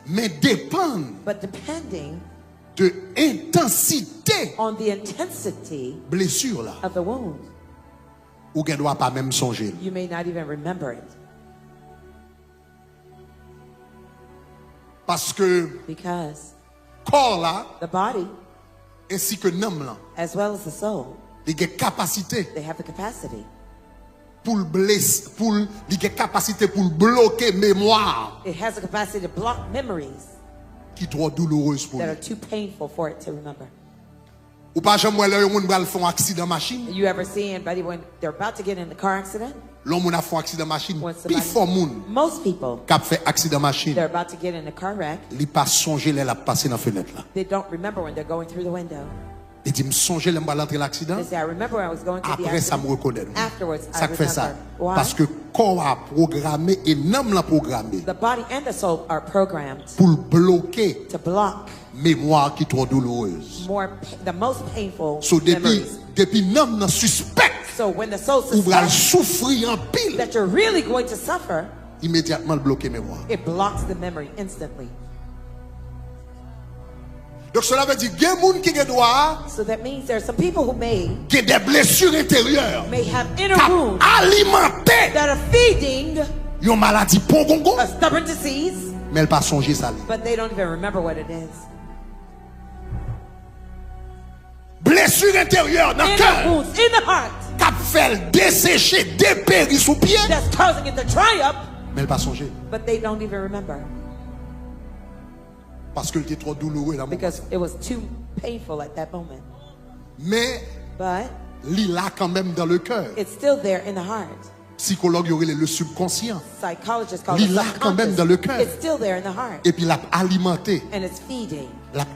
B: Mais dépendent
A: But depending
B: de intensité
A: on the intensity
B: blessure là,
A: of the wound,
B: ou qu'elle ne doit pas même songer.
A: you may not even remember it.
B: Parce que
A: Because
B: corps là,
A: the body,
B: ainsi que l'âme là,
A: as well as the soul,
B: il y a capacité
A: they have the capacity.
B: pour le blesser, il y a capacité pour bloquer mémoire
A: It has the capacity to block memories
B: qui est trop douloureuse pour
A: that are
B: lui.
A: too painful for it to remember.
B: Ou pas jamais là, on va faire un accident machine.
A: You ever see anybody when they're about to get in a car accident?
B: L'homme a fait un accident machine.
A: When
B: Puis fort moun
A: most people,
B: qui a fait accident machine,
A: they're about to get in a car wreck.
B: il pas songer là, il a passé dans la fenêtre là.
A: They don't remember when they're going through the window.
B: Il dit, me songer là, l'entrer l'accident.
A: They say, I remember when I was going through the
B: Après ça me
A: accident.
B: reconnaît.
A: Afterwards, I
B: Ça fait ça.
A: remember. Why?
B: Parce que corps a programmé et l'âme l'a programmé
A: The body and the soul are programmed
B: pour bloquer
A: to block
B: mémoire qui est trop douloureuse.
A: the most painful
B: So
A: memories.
B: depuis l'âme n'a suspect
A: So when the soul
B: ou va
A: suspects
B: souffrir en pile,
A: that you're really going to suffer,
B: immédiatement le bloquer mémoire.
A: it blocks the memory instantly.
B: Donc cela veut dire qu'il y a des gens qui doivent
A: So that means there are some people who may
B: des blessures intérieures
A: have inner
B: qui
A: wounds
B: alimenté
A: that are feeding
B: une maladie pongongo,
A: a stubborn disease,
B: mais elle pas songer ça.
A: but they don't even remember what it is.
B: Blessure intérieure dans le
A: Inner
B: cœur
A: wounds in the heart
B: qui fait dessécher, dépérir sous pied,
A: that's causing it to dry up,
B: mais elle pas songer
A: but they don't even remember
B: parce que était trop douloureux dans mon
A: because it was too painful at that moment.
B: mais
A: But
B: il a quand même dans le cœur.
A: it's still there in the heart.
B: Psychologue y aurait le subconscient
A: Psychologists call it
B: Il l'a quand même dans le cœur.
A: It's still there in the heart,
B: et puis l'a alimenté,
A: and it's feeding,
B: l'a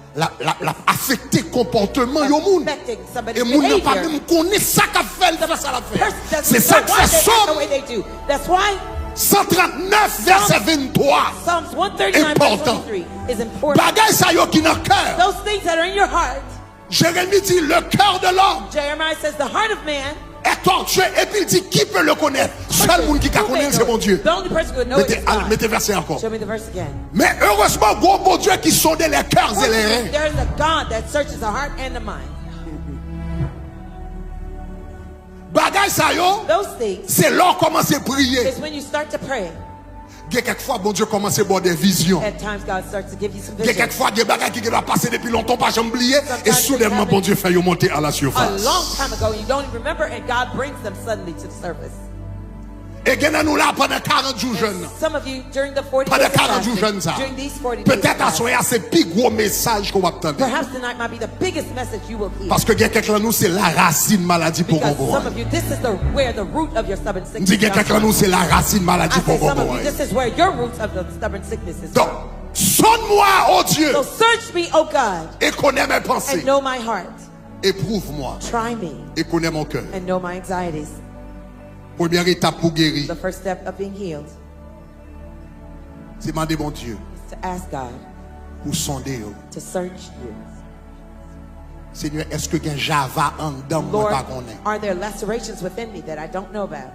B: affecté comportement yo moun.
A: affecting somebody's
B: Et moun n'a pas
A: behavior.
B: même connaît ça qu'a fait, ça l'a fait.
A: Person doesn't
B: C'est ça
A: know
B: que
A: why
B: fait
A: they act the
B: Somme
A: way they do. That's why
B: 139 verset 23.
A: Psalms 139
B: Important.
A: verse 23 is important.
B: Bagay sa yo qui dans cœur.
A: Those things that are in your heart,
B: Jérémie dit le cœur de l'homme
A: Jeremiah says the heart of man,
B: est tortueux et puis il dit qui peut le connaître? Seul monde qui
A: who may
B: connaît c'est
A: know
B: mon
A: it?
B: Dieu.
A: The only person who would know it is God.
B: Mettez verset encore.
A: Show me the verse again.
B: Mais heureusement gros bon Dieu qui sonde les cœurs et les reins.
A: There's a God that searches the heart and the mind.
B: Bagay sa yo,
A: Those things
B: c'est là commence à prier.
A: is when you start to pray.
B: Quelquefois bon Dieu commence à voir des visions.
A: At times God starts to give you some
B: Il y a
A: vision.
B: quelquefois des bagages qui doivent passer depuis longtemps, pas jamais oublié. Et soudainement, bon Dieu fait y monter à la
A: A
B: surface.
A: long time ago, you don't even remember, and God brings them suddenly to the surface.
B: Et gagnez nous là pendant 40 jours jeunes.
A: Some of you during the 40
B: Pendant
A: days of
B: 40 jours jeunes
A: fasting,
B: ça.
A: during these 40 days of
B: Peut-être à
A: fasting,
B: soir c'est plus gros message qu'on va attendre.
A: perhaps tonight might be the biggest message you will hear.
B: Parce que quelqu'un nous c'est la racine maladie pour
A: Because
B: qu'on
A: some of you, this is where the root of your stubborn sickness
B: dit
A: comes
B: quelqu'un
A: from.
B: nous c'est la racine maladie
A: I
B: pour
A: say some of
B: qu'on
A: you, this is where your roots of the stubborn sickness is
B: Donc,
A: from.
B: sonne-moi, oh Dieu,
A: So search me, O God,
B: et connais mes pensées.
A: and know my heart.
B: Éprouve-moi
A: Try me
B: et connais mon cœur.
A: and know my anxieties.
B: Première étape pour guérir,
A: The first step of being healed
B: c'est demander mon Dieu
A: is to ask God
B: pour sonder.
A: to search you.
B: Seigneur, est-ce que un Java en dedans moi
A: Lord,
B: pas connaît?
A: are there lacerations within me that I don't know about?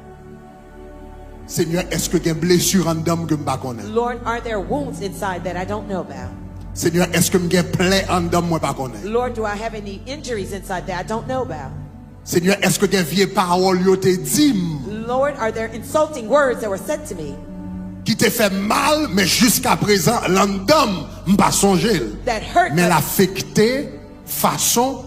B: Seigneur, est-ce que un blessure en dedans que pas connaît?
A: Lord, are there wounds inside that I don't know about?
B: Seigneur, est-ce que un plaie en dedans moi pas connaît?
A: Lord, do I have any injuries inside that I don't know about?
B: Seigneur, est-ce que un vieille parole yo te dit
A: Lord, are there insulting words that were said to me
B: qui te fait mal mais jusqu'à présent l'endam m'pas songer
A: that hurt,
B: mais
A: but
B: l'affecter façon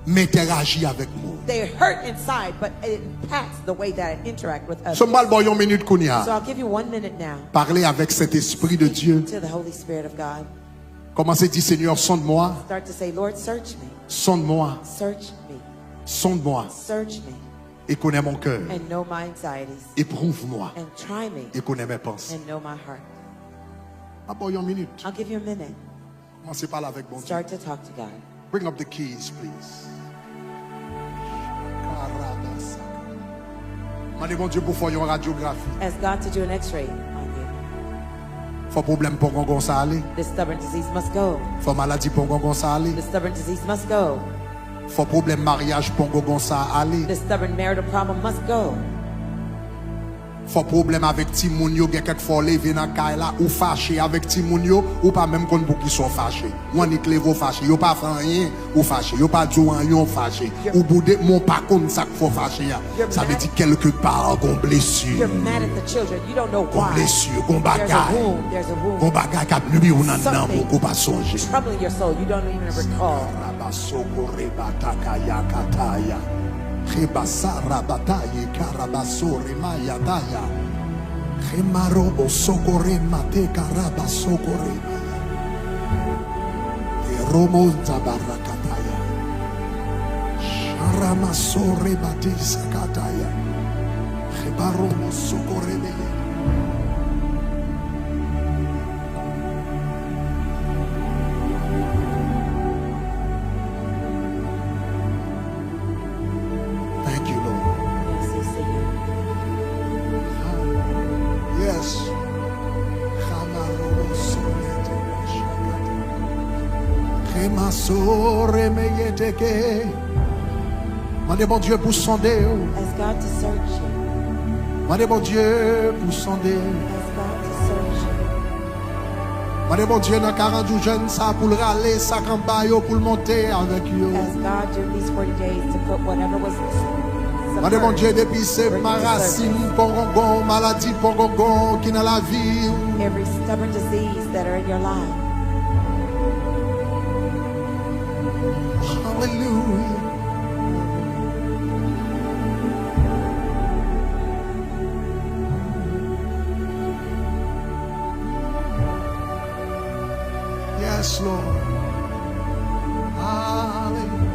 B: m'interagir avec moi.
A: they hurt inside, but it impacts the way that I interact with others?
B: Ce mal bon une minute qu'on y
A: So
B: a.
A: I'll give you 1 minute now
B: Parler avec cet esprit de Dieu.
A: to the Holy Spirit of God.
B: Commencez à dire Seigneur, sonde-moi,
A: Start to say, Lord, search me,
B: sonde-moi,
A: search me,
B: sonde-moi
A: search me,
B: et connais mon cœur.
A: and know my anxieties,
B: Éprouve-moi
A: and try me,
B: et connais mes pensées.
A: and know my heart.
B: Ah bon, une minute.
A: I'll give you a minute.
B: Commencez par là avec mon Dieu.
A: Start to talk to God.
B: Bring up the keys, please. Demandez mon Dieu pour faire une radiographie.
A: Ask God to do an x-ray on you.
B: Faut problème pour gongon ça aller.
A: This stubborn disease must go.
B: Faut maladie pour gongon ça aller.
A: This stubborn disease must go.
B: Faut problème mariage pour gongon ça aller.
A: This stubborn marital problem must go.
B: Faut problème avec Timoun yo, gen quelquefois levé dans caille là ou fâché avec Timoun yo ou pas même kon pour qui sont fâchés. Ou ni clevo fâché, yo pas fait rien ou fâché, yo pas dou rien fâché. Ou boudé mon pas kon ça faut fâché. Ça veut dire quelque part gon blessure.
A: You're mad at the children. You don't know
B: Gon
A: why.
B: blessure, gon
A: There's a
B: bagay.
A: wound. There's a
B: Gon
A: wound.
B: bagay k'ap nubi ou nan nan
A: Something
B: ou pas songer.
A: troubling your soul. You don't even recall.
B: Rabasoko rebataka yakataya. Rebasa rabataye karabaso remaya daya. Remarobo sokore mate karabasoko remaya. Eromo zabarakataya. Sharamaso rebate sakataya. Rebaromo sokore meye. Thank you, Lord.
A: Yes, Seigneur.
B: Yes. Hamarobo solete mashakata. Remasore meyeteke. Mandez mon Dieu pour sonder.
A: Ask God to search you.
B: Mandez mon Dieu pour sonder.
A: Ask God to search you.
B: Mandez mon Dieu dans 40 jours jeunes ça pour le râler, ça campagne pour le monter avec eux.
A: Ask God during these 40 days to put whatever was
B: Mandez mon Dieu
A: submerged,
B: depuis c'est
A: bring
B: ma
A: it to
B: racine
A: surface.
B: pour gongon, maladie pour gongon qui dans la vie.
A: Every stubborn disease that are in your life.
B: Hallelujah. Yes, Lord. Hallelujah.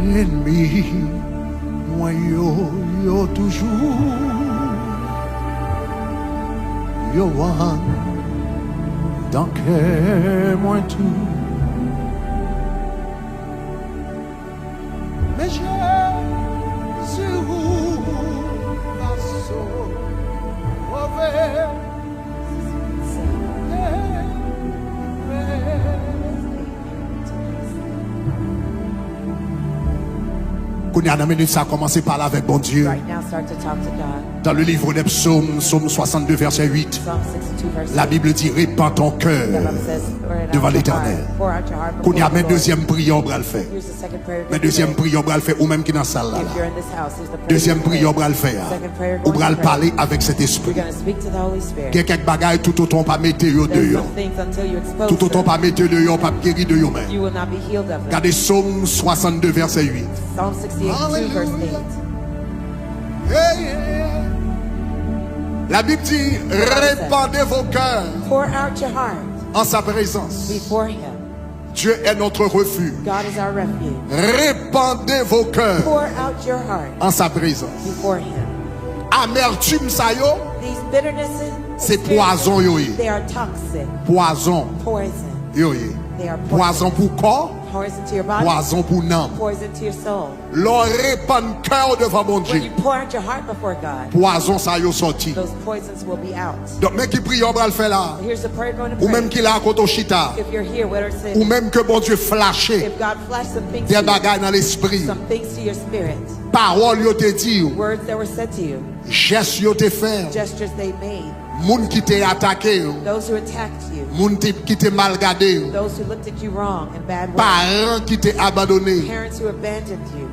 B: Ennemi, moi yo toujours. Yo one, dans cœur moi tout. Mais Jésus, ma sauvé. Qu'on y a dans minute ça commencer par là avec bon Dieu.
A: Right now, start to talk to God.
B: Dans le livre des psaumes, psaume 62 verset 8,
A: Psalm 62, verse
B: la
A: 8.
B: Bible dit répands ton cœur
A: The Bible says, pour it out
B: devant
A: your
B: l'Éternel.
A: heart. Pour out your heart
B: Qu'on y a
A: before
B: mes
A: the Lord.
B: deuxième prière on va le faire.
A: Here's the second prayer.
B: Mais deuxième prière on va le faire ou même qui dans la salle là.
A: If you're in this house, here's the prayer.
B: Deuxième
A: you pray.
B: prière on va le faire.
A: Second prayer,
B: On
A: going
B: va
A: to
B: le
A: pray.
B: parler avec cet
A: You're
B: esprit.
A: going to speak to the Holy Spirit.
B: Il y a quelques bagailles tout autant pas mettre yo
A: There's
B: dehors.
A: some things until you expose
B: Tout autant
A: them,
B: pas mettre dehors pas guéri de yo même.
A: you will not be healed of them.
B: Regardez psaume 62 verset 8.
A: Psalm 68, 2, verse 8.
B: Hey, hey, hey. La Bible dit répandez vos cœurs
A: Pour out your heart
B: en sa présence.
A: before Him.
B: Dieu est notre refuge.
A: God is our refuge.
B: Répandez vos cœurs
A: Pour out your heart
B: en sa présence.
A: before Him.
B: Amertume ça yo,
A: These bitternesses,
B: c'est poison yo yé.
A: they are toxic,
B: Poison
A: poison.
B: yo yé.
A: They are poison.
B: Poison pour corps,
A: Poison to your body,
B: poison pour âme.
A: poison to your soul.
B: L'on répand cœur devant mon
A: When
B: Dieu.
A: you pour out your heart before God,
B: Poison ça yo sorti.
A: those poisons will be out.
B: Donc mais qui prie on va le faire là.
A: Here's the prayer going to
B: Ou
A: pray.
B: même qui là à côté chita.
A: If you're here, what are
B: Ou
A: saying?
B: même que bon Dieu flashé
A: If God flashed some things
B: des
A: to you,
B: bagailles dans l'esprit.
A: some things to your spirit,
B: Parole yo te dit,
A: words that were said to you,
B: gestes yo te fait,
A: gestures they made,
B: moun qui t'est attaqué,
A: those who attacked you,
B: moun qui t'est mal gardé,
A: those who looked at you wrong in bad ways,
B: parents qui t'est abandonné.
A: parents who abandoned you,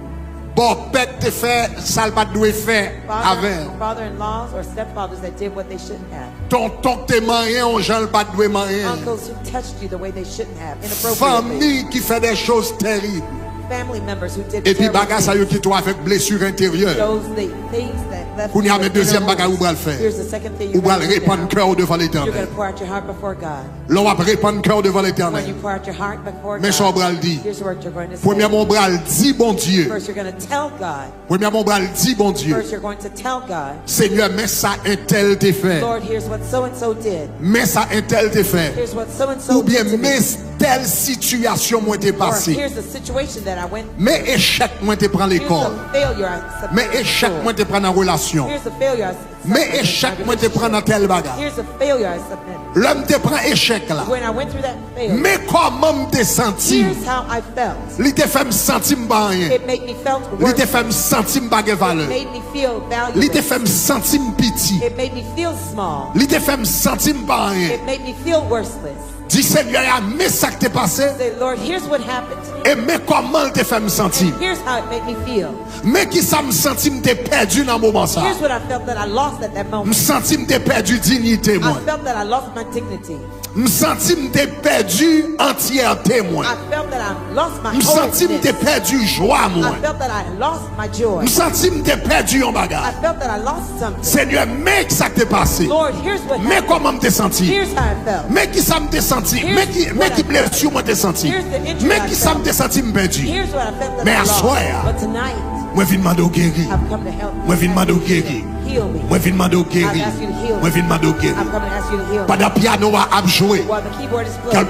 B: Bon pète te fait, ça pas doué faire avec.
A: father-in-laws or stepfathers that did what they shouldn't have,
B: Tonton qui te marié, on j'en pas doué marié.
A: uncles who touched you the way they shouldn't have, inappropriately,
B: Famille qui fait des choses terribles.
A: family members who did
B: Et puis
A: terrible
B: bagage ça yo
A: things.
B: qui toi avec blessure intérieure.
A: Those things that left
B: Qu'on y a
A: you
B: mes
A: with
B: deuxième
A: inner
B: bagage ou
A: wounds.
B: va le faire.
A: Here's the second thing
B: Ou
A: you're
B: va
A: going
B: le
A: to do
B: répandre
A: now.
B: cœur devant
A: You're going
B: l'Éternel.
A: to pour out your heart before God.
B: L'on va répandre cœur devant
A: When you
B: l'Éternel.
A: pour out your heart before
B: Mais son bras le
A: God,
B: dit.
A: here's what you're going to say.
B: Premièrement, bras le dit bon Dieu.
A: First, you're going to tell God.
B: Premièrement, bras le dit bon Dieu.
A: First, you're going to tell God,
B: Seigneur, mais ça un tel te fait.
A: Lord, here's what so-and-so did.
B: Mais ça un tel te fait.
A: Here's what so-and-so
B: Ou bien,
A: did to
B: mais
A: me.
B: telle situation moi t'es
A: Or
B: passé.
A: here's the situation that I went
B: Mais échec moi t'es prend
A: Here's
B: l'école.
A: the failure I
B: Mais
A: submitted
B: échec
A: to.
B: moi t'es prend en relation.
A: Here's the failure I
B: Mais
A: submitted
B: échec
A: to.
B: moi t'es prend dans tel bagage.
A: Here's the failure I submitted.
B: L'homme te prend échec là.
A: When I went through that failure,
B: Mais comment me te senti?
A: here's how I felt.
B: Li te fait me sentir m'ba rien.
A: It made me felt
B: Li te
A: worse.
B: fait me sentir m'ba gen valeur.
A: It made me feel
B: Li te
A: valueless.
B: fait me sentir m'piti.
A: It made me feel small.
B: Li te fait me sentir m'ba rien.
A: It made me feel worthless.
B: Dis Seigneur, mais ça qui t'est passé.
A: Say, Lord, here's what happened to me.
B: Et mais comment te fait me sentir?
A: Here's how it made me feel.
B: Mais qui ça me sentit me t'ai perdu dans le moment ça?
A: Here's what I felt that I lost at that
B: Me
A: moment.
B: senti me t'ai perdu dignité
A: I
B: moi.
A: felt that I lost my dignity.
B: Me senti me t'ai perdu entièreté moi.
A: I felt that I lost my
B: Me senti me t'ai
A: wholeness.
B: perdu joie moi.
A: I felt that I lost my joy.
B: Me senti me t'ai perdu en
A: I
B: bagarre.
A: felt that I lost something.
B: Seigneur, mais ça qui t'est passé?
A: Lord, here's what
B: Mais
A: happened.
B: comment me t'ai senti?
A: Here's how I felt.
B: Mais qui ça me t'ai senti? Mais qui blessure moi t'ai senti?
A: Here's the injury
B: Mais
A: I
B: qui ça me
A: felt.
B: t'ai senti me perdu?
A: Here's what I felt that
B: Mais
A: I
B: à
A: lost.
B: soir,
A: But tonight,
B: moi viens demander au guéri.
A: I've come to help you.
B: Moi viens demander au guéri.
A: Heal me.
B: Moi viens demander au guéri.
A: I've asked you to heal me.
B: Moi viens demander au guéri.
A: I've come to ask you to heal me.
B: Pendant piano a joué.
A: While the keyboard is playing,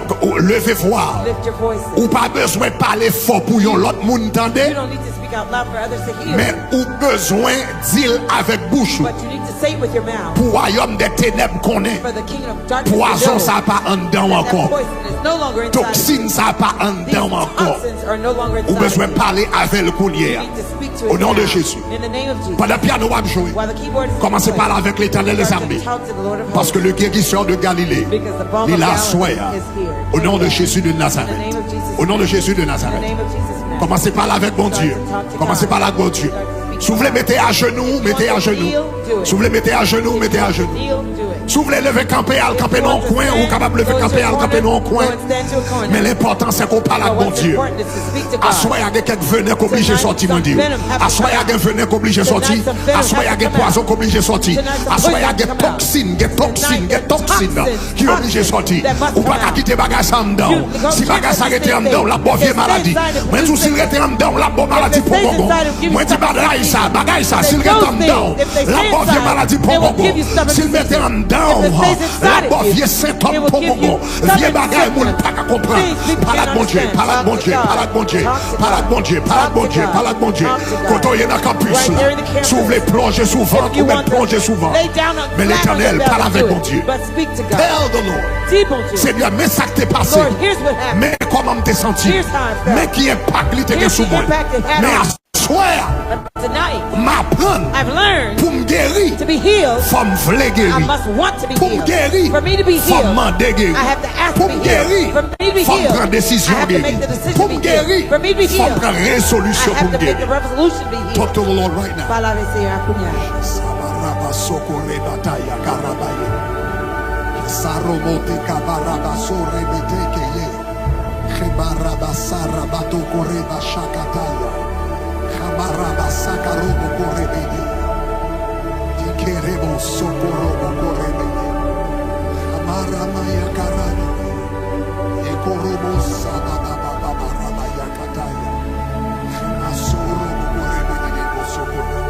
B: Levez voix.
A: lift your voices.
B: Ou pas besoin de parler fort pour yon l'autre monde
A: You
B: entendre.
A: don't need to speak out loud for others to hear.
B: Mais ou besoin dire avec bouche.
A: But you need to say it with your mouth.
B: Pour royaume des ténèbres qu'on est.
A: For the kingdom of darkness to
B: Poison
A: know
B: ça pas en dedans
A: that
B: encore.
A: poison is no longer inside.
B: Toxine ça pas en
A: These
B: dedans encore.
A: toxins are no longer
B: Ou
A: inside.
B: besoin de
A: of you.
B: parler avec le
A: You
B: collier.
A: need to speak to
B: Au
A: it
B: nom de
A: now.
B: Jésus.
A: In the name of Jesus.
B: Pendant piano a joué.
A: While the keyboard is
B: Commencez
A: playing,
B: par là avec l'éternel des
A: start to
B: armées.
A: talk to the Lord of
B: Parce que
A: hosts.
B: le guérisseur de Galilée,
A: Because the balm
B: il
A: of
B: a
A: Galilee
B: soin.
A: is here.
B: Au nom de Jésus de
A: In the
B: Nazareth.
A: name of Jesus.
B: Au nom de Jésus de
A: In the
B: Nazareth.
A: name of Jesus. Now.
B: Commencez par là avec bon Dieu. Commencez par là avec bon Dieu. Si vous voulez mettre à genoux, mettez à genoux. Si vous voulez mettre à genoux, mettez à genoux.
A: Kneel, do it.
B: Si vous voulez lever camper, al camper dans le coin, ou capable de lever camper, al camper dans le coin. Mais l'important c'est qu'on parle avec bon Dieu. Assoyez à quelqu'un qui venait qu'obligé de sortir, mon Dieu. Assoyez à quelqu'un qui venait qu'obligé de sortir. Assoyez à quelqu'un poison qu'obligé de sortir. Assoyez à quelqu'un toxine, qui obligé de sortir. Ou pas qu'à quitter bagage en dedans. Si bagage s'arrête en dedans, la bonne vieille maladie. Moi, tout s'il reste en dedans, la bonne maladie pour bon. Moi, dis bagage ça, s'il reste en dedans, la bonne vieille maladie pour bon. S'il mette en dedans, la bonne vieille symptôme pour bon. Vieux bagage, moun pas qu'à comprendre. Parle avec bon Dieu, parle avec bon Dieu, parle avec bon Dieu, parle avec bon Dieu, parle avec bon Dieu, parle avec bon Dieu. Quand on est dans le campus, si vous voulez plonger souvent, vous pouvez plonger souvent. Mais l'Éternel parle avec bon Dieu.
A: But speak to God.
B: Tell the Lord.
A: Dis bon Dieu.
B: Seigneur, mais ça que t'es passé.
A: Lord, here's what happened.
B: Mais comment t'es senti?
A: Here's how I felt.
B: Mais qui impact li te gen
A: Here's
B: sou
A: the
B: moi.
A: impact it had
B: Mais
A: on
B: à
A: me.
B: soir,
A: But tonight,
B: m'apprendre
A: I've learned
B: pour me guérir.
A: to be healed.
B: Faut me vouloir
A: I
B: guérir.
A: must want to be
B: Pour me
A: healed.
B: guérir,
A: For me to be
B: faut me
A: healed,
B: demander guérir.
A: I have to ask
B: Pour
A: to
B: me
A: be healed.
B: guérir,
A: For me to be
B: faut me
A: healed,
B: prendre décision
A: I have to
B: guérir.
A: make the decision
B: Pour
A: to
B: me
A: be healed.
B: guérir,
A: For me to be
B: faut me
A: healed,
B: prendre
A: I
B: résolution pour
A: have
B: me
A: to make the
B: guérir.
A: resolution to be
B: Talk
A: healed.
B: to the Lord right now.
A: Fala avec Seigneur akunya.
B: Sabaraba sokore bataya karabaye. Sarobote kabaraba sorebete keye. Chebaraba sarabato koreba shakataya. Chabaraba sakarobo korebede. Dikerebo sokorobo korebede. Chamaramaya karaba. Ekorobo sababababarabaya kataya. Chemasorobo korebede bo sokoro.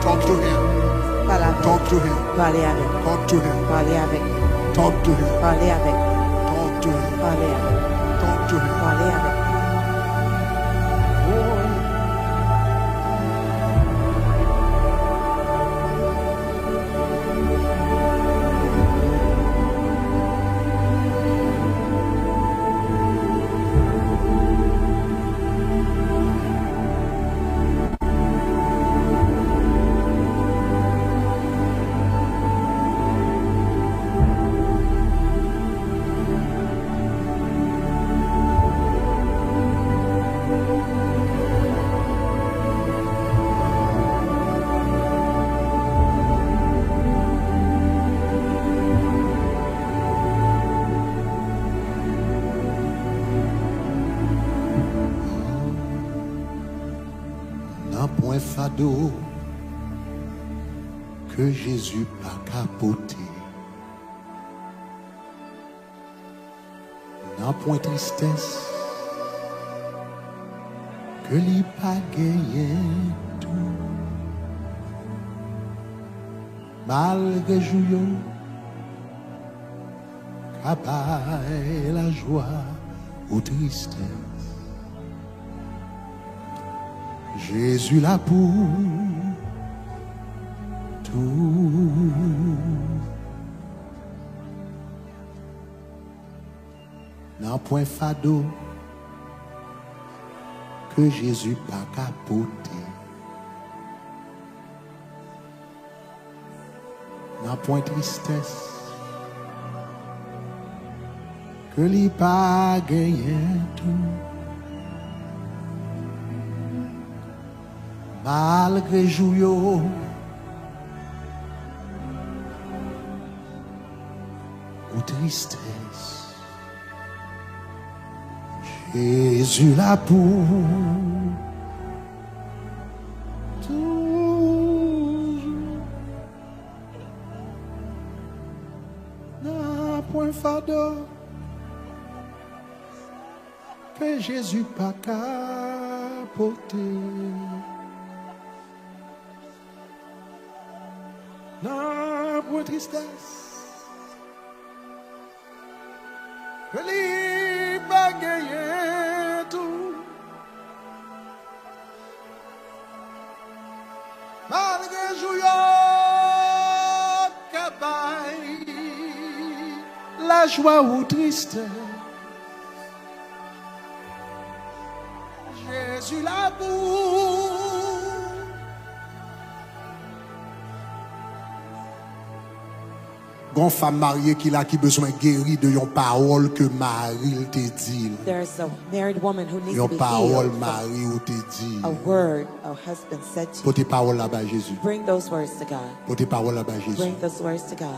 B: Talk to him.
A: Fala avec.
B: Talk to him.
A: Parlez avec.
B: Talk to him.
A: Parlez avec.
B: Talk to him.
A: Parlez avec.
B: Talk to him.
A: Parlez avec.
B: Talk to him.
A: Parlez avec.
B: N'a point fado que Jésus pas capoté. N'a point tristesse que lui pas gagné tout. Malgré jouillon, cabaye la joie ou tristesse. Jésus là pour tout. N'a point fado que Jésus pas capoté. N'a point tristesse que lui pas gagné tout. Malgré jouillot ou tristesse, Jésus là pour toujours. N'a point fado que Jésus pas capoté. N'a point tristesse que lui pas gagné tout. Malgré jouillot cabaye la joie ou tristesse, Jésus la boue. Gon femme mariée qui a qui besoin guéri de yon parole que Marie te dit.
A: There's a married woman who needs
B: Yon
A: to be
B: parole
A: healed.
B: Marie ou te dit.
A: A word a husband said to you.
B: Pour tes paroles là-bas Jésus.
A: Bring those words to God.
B: Pour tes paroles là-bas Jésus.
A: Bring those words to God.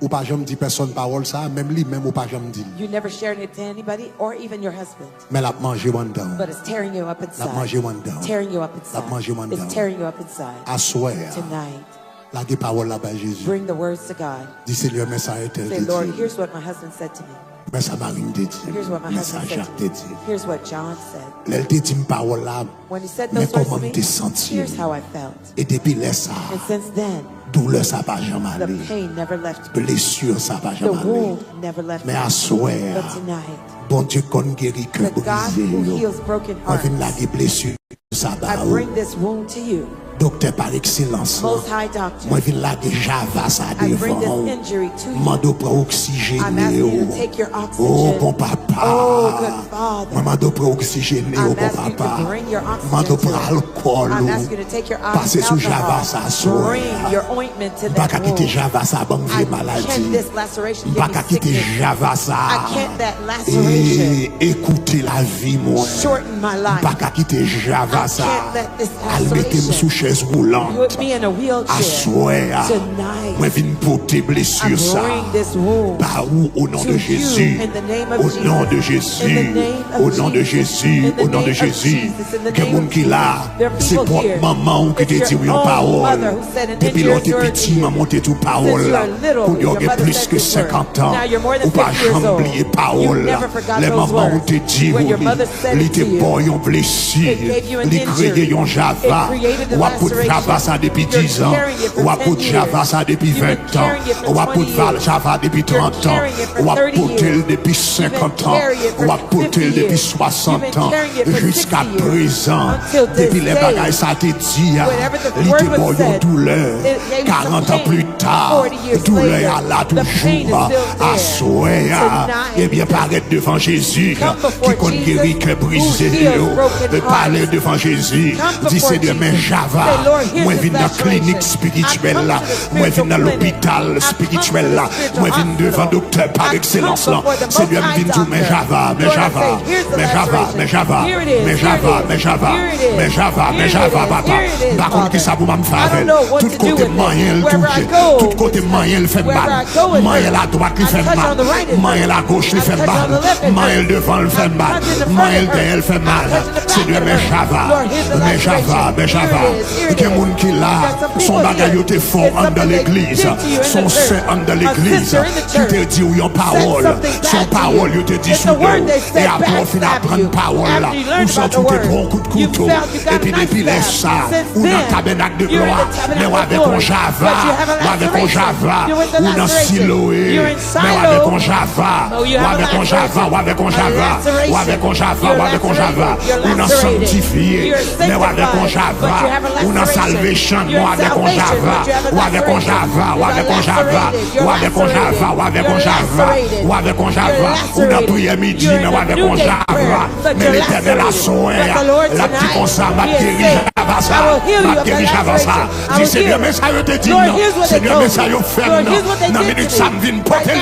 B: Ou pas jamais dit personne parole ça, même lui même ou pas jamais dit.
A: You never shared it to anybody or even your husband.
B: Mais la manger one down.
A: But it's tearing you up
B: La
A: inside.
B: manger one down.
A: Tearing you up
B: La manger one
A: inside.
B: down.
A: It's tearing you up inside.
B: À soir.
A: Tonight,
B: La des paroles là-bas Jésus.
A: bring the words to God.
B: Dis Seigneur mais ça a été
A: Say,
B: dit.
A: Lord, here's what my husband said to me.
B: Mais ça Marie te dit.
A: Here's what my
B: Mais ça
A: husband said
B: Jacques
A: to
B: te
A: me.
B: dit.
A: Here's what John said.
B: Elle te dit parole là.
A: When he said
B: Mais
A: those words to
B: comment
A: me,
B: te sentir?
A: here's how I felt.
B: Et depuis là ça,
A: And since then,
B: douleur ça pas jamais
A: the
B: aller.
A: pain never left me.
B: Blessure ça pas
A: The
B: jamais aller.
A: wound never left
B: Mais
A: me.
B: à soir,
A: But tonight,
B: bon Dieu qu'on guérit que
A: the God who
B: brisé.
A: heals broken
B: On
A: hearts,
B: vient là des blessures Ça
A: I
B: va.
A: bring this wound to you.
B: Docteur par excellence.
A: Most High Doctor.
B: Moi, je viens là déjà ça
A: I bring
B: devant.
A: this injury to you.
B: Mando pour oxygéner.
A: I'm asking you to take your oxygen.
B: Oh, bon papa.
A: Oh, good Father.
B: Moi, mando pour oxygéner, oh,
A: I'm
B: bon
A: asking you
B: papa.
A: to bring your oxygen
B: Mando
A: to
B: pour
A: it.
B: alcool.
A: I'm asking you to take your
B: Passer sous Java, ça
A: alcohol.
B: soit.
A: Bring your ointment to
B: Pas
A: that
B: qu'à quitter
A: wound.
B: Java, ça bon
A: I
B: vraie
A: can't
B: maladie.
A: this laceration
B: Pas
A: give
B: qu'à
A: me
B: quitter
A: sickness.
B: Java, ça.
A: I can't that laceration
B: Et écoutez la vie, moi.
A: shorten my life.
B: Pas qu'à quitter Java,
A: I
B: ça.
A: can't let this
B: Elle mettez-moi sous chaise roulante.
A: Put me in a wheelchair.
B: Assoya.
A: Tonight.
B: Moi, viens porter
A: I
B: blessure, ça.
A: bring this wound
B: Par où, au nom
A: to
B: de
A: you
B: Jésus.
A: in the name of
B: Au
A: Jesus.
B: nom de
A: In
B: Jésus.
A: the name of
B: Au nom de
A: Jesus.
B: Jésus.
A: In the
B: Au nom de
A: name of
B: Jésus.
A: Jesus. In the
B: Que
A: name
B: moun
A: of
B: qui
A: Jesus.
B: là,
A: There are
B: c'est
A: people
B: pour
A: here.
B: maman qui te
A: It's
B: dit
A: your
B: une
A: own
B: parole.
A: mother who said an
B: Depuis
A: injurious
B: l'on
A: word
B: petit,
A: to you.
B: maman t'es tout parole
A: Since you
B: là.
A: are little,
B: Qu'on y
A: your
B: a
A: mother
B: plus
A: said
B: que
A: this word.
B: 50 ans.
A: Now you're more than
B: Ou pas
A: 50 years
B: jamais
A: old.
B: oublier
A: You
B: parole là.
A: never forgot
B: Les
A: those
B: mamans ont
A: words.
B: te dit,
A: When your mother said
B: les
A: it to
B: te
A: you,
B: boy ont blessé.
A: it gave you an
B: Les créés
A: injury.
B: ont Java.
A: It created the
B: Ou à pour
A: laceration.
B: Java ça depuis
A: You're
B: 10 ans.
A: carrying it for
B: Ou à
A: 10
B: pour Java
A: years.
B: ça depuis
A: You've been
B: 20 ans.
A: carrying it for
B: Ou à
A: 20
B: pour
A: years.
B: Java depuis 30 ans.
A: carrying it for
B: Ou à
A: 30
B: porter
A: years.
B: depuis
A: You've been
B: 50 ans.
A: carrying it for
B: Ou à porter
A: 50
B: depuis
A: years.
B: 60
A: You've been
B: ans.
A: carrying it for
B: Jusqu'à
A: 60 years.
B: présent.
A: Until this
B: Depuis les
A: day.
B: bagailles ça te dit.
A: Whenever the
B: Il
A: word
B: te
A: was
B: boy en
A: said,
B: douleur.
A: it gave you some
B: 40 ans
A: pain.
B: plus tard.
A: 40 years
B: Douleur
A: later,
B: à là
A: the pain is
B: toujours.
A: still there.
B: Assoya.
A: Tonight.
B: Et bien paraître devant Jésus.
A: Come before
B: Qui compte
A: Jesus,
B: guérir que brisé.
A: who heals broken
B: Et parler
A: hearts.
B: devant Jésus.
A: Come
B: Dis
A: before
B: Seigneur, mais
A: Jesus.
B: Java.
A: Say, Lord, here's
B: Moi
A: this
B: viens dans la clinique
A: laceration.
B: spirituelle
A: I
B: là.
A: come to the
B: Moi viens dans
A: spiritual
B: l'hôpital
A: clinic.
B: spirituel
A: I
B: là.
A: come to the
B: Moi viens
A: spiritual
B: devant
A: hospital.
B: docteur par
A: I
B: excellence
A: come
B: là.
A: before the
B: Seigneur
A: Most
B: me dit
A: High
B: tout, mais
A: Doctor.
B: Java, mais
A: Lord, I
B: Java.
A: say, here's the
B: Mais Java,
A: laceration.
B: mais Java.
A: Here it is,
B: Mais
A: here
B: Java,
A: it is,
B: mais Java.
A: here it is,
B: Mais Java, mais
A: here it
B: Java,
A: is,
B: papa.
A: here it is,
B: Par contre, qui
A: Father.
B: ça vous m'a
A: I
B: fait?
A: don't know what
B: Tout
A: to do
B: côté
A: with it.
B: moyen le
A: Wherever
B: touche.
A: I go,
B: Tout côté moyen le fait
A: wherever
B: mal.
A: I go, it
B: Moyen
A: hurts.
B: la droite
A: I
B: le fait
A: touch on the
B: mal.
A: right, it
B: Moyen la
A: hurts.
B: gauche le
A: I
B: fait
A: touch on the
B: mal.
A: left, it
B: Moyen
A: hurts.
B: devant le fait
A: I
B: mal.
A: touch in the front,
B: Moyen
A: it hurts.
B: derrière le fait mal.
A: I touch in the back,
B: Seigneur,
A: it
B: mais
A: hurts.
B: Java.
A: Lord, here's the
B: Mais Java,
A: laceration.
B: mais
A: Here
B: Java.
A: it is, here
B: Il
A: it
B: y a
A: is.
B: des gens qui là.
A: There's some
B: Son
A: people
B: bagage
A: here.
B: était fort
A: It's
B: dans
A: something they
B: l'église.
A: did to you in the
B: Son
A: church.
B: saint dans
A: A
B: l'église.
A: sister in the
B: Qui te
A: church
B: dit où yon parole.
A: said something
B: Son
A: bad to
B: parole,
A: you.
B: il te dit
A: It's
B: sous
A: the word they
B: Et
A: said
B: après, on finit à
A: backstab
B: prendre
A: you.
B: parole là.
A: After you learned
B: Ou sans
A: about the
B: tout
A: word,
B: est bon coup de
A: you
B: couteau.
A: felt you got
B: Et puis
A: a
B: depuis
A: knife
B: les
A: stab.
B: ça.
A: Since
B: Ou dans
A: then,
B: le tabernacle de
A: you're in
B: gloire.
A: the tabernacle
B: Mais
A: of
B: avec
A: glory.
B: on Java.
A: But you have a
B: Ou avec on
A: laceration.
B: Java.
A: You're with the
B: Ou dans
A: laceration.
B: Siloé.
A: You're in
B: Mais
A: Shiloh.
B: avec on Java.
A: Oh, you
B: Ou
A: have a
B: avec on Java. Ou avec on
A: laceration.
B: Java.
A: A laceration.
B: Ou avec on Java.
A: You're
B: Ou avec on Java.
A: lacerated.
B: Ou dans
A: You're
B: sanctifié.
A: lacerated.
B: Mais ou avec on
A: You're
B: Java.
A: sanctified, but you have a
B: Ou dans
A: laceration.
B: salvation.
A: You're
B: Ou avec on
A: salvation,
B: Java.
A: but you have a
B: Ou avec on
A: laceration.
B: Java. Ou avec on Java.
A: You're
B: Ou avec on
A: lacerated.
B: Java. Ou avec on
A: You're
B: Java.
A: lacerated.
B: Ou avec on
A: You're
B: Java. Ou dans
A: lacerated.
B: prière midi.
A: You're
B: Mais
A: in
B: ou
A: a
B: avec
A: new
B: on
A: day
B: Java.
A: prayer, but
B: Mais
A: you're
B: l'éternel a
A: lacerated.
B: soin.
A: But the Lord
B: La petite
A: tonight,
B: comme ça, ma
A: He is
B: guérie,
A: saying,
B: Java ça.
A: I will heal you
B: Ma
A: of
B: guérie,
A: that
B: Java ça.
A: laceration. I
B: Dis
A: will
B: Seigneur,
A: heal
B: mais ça, je te dis
A: Lord,
B: non.
A: here's what they
B: Seigneur,
A: told
B: mais ça,
A: me.
B: je fais
A: Lord,
B: non.
A: here's what they
B: Dans
A: did
B: minute,
A: to
B: ça
A: me.
B: me vient
A: Right
B: porter
A: now,
B: le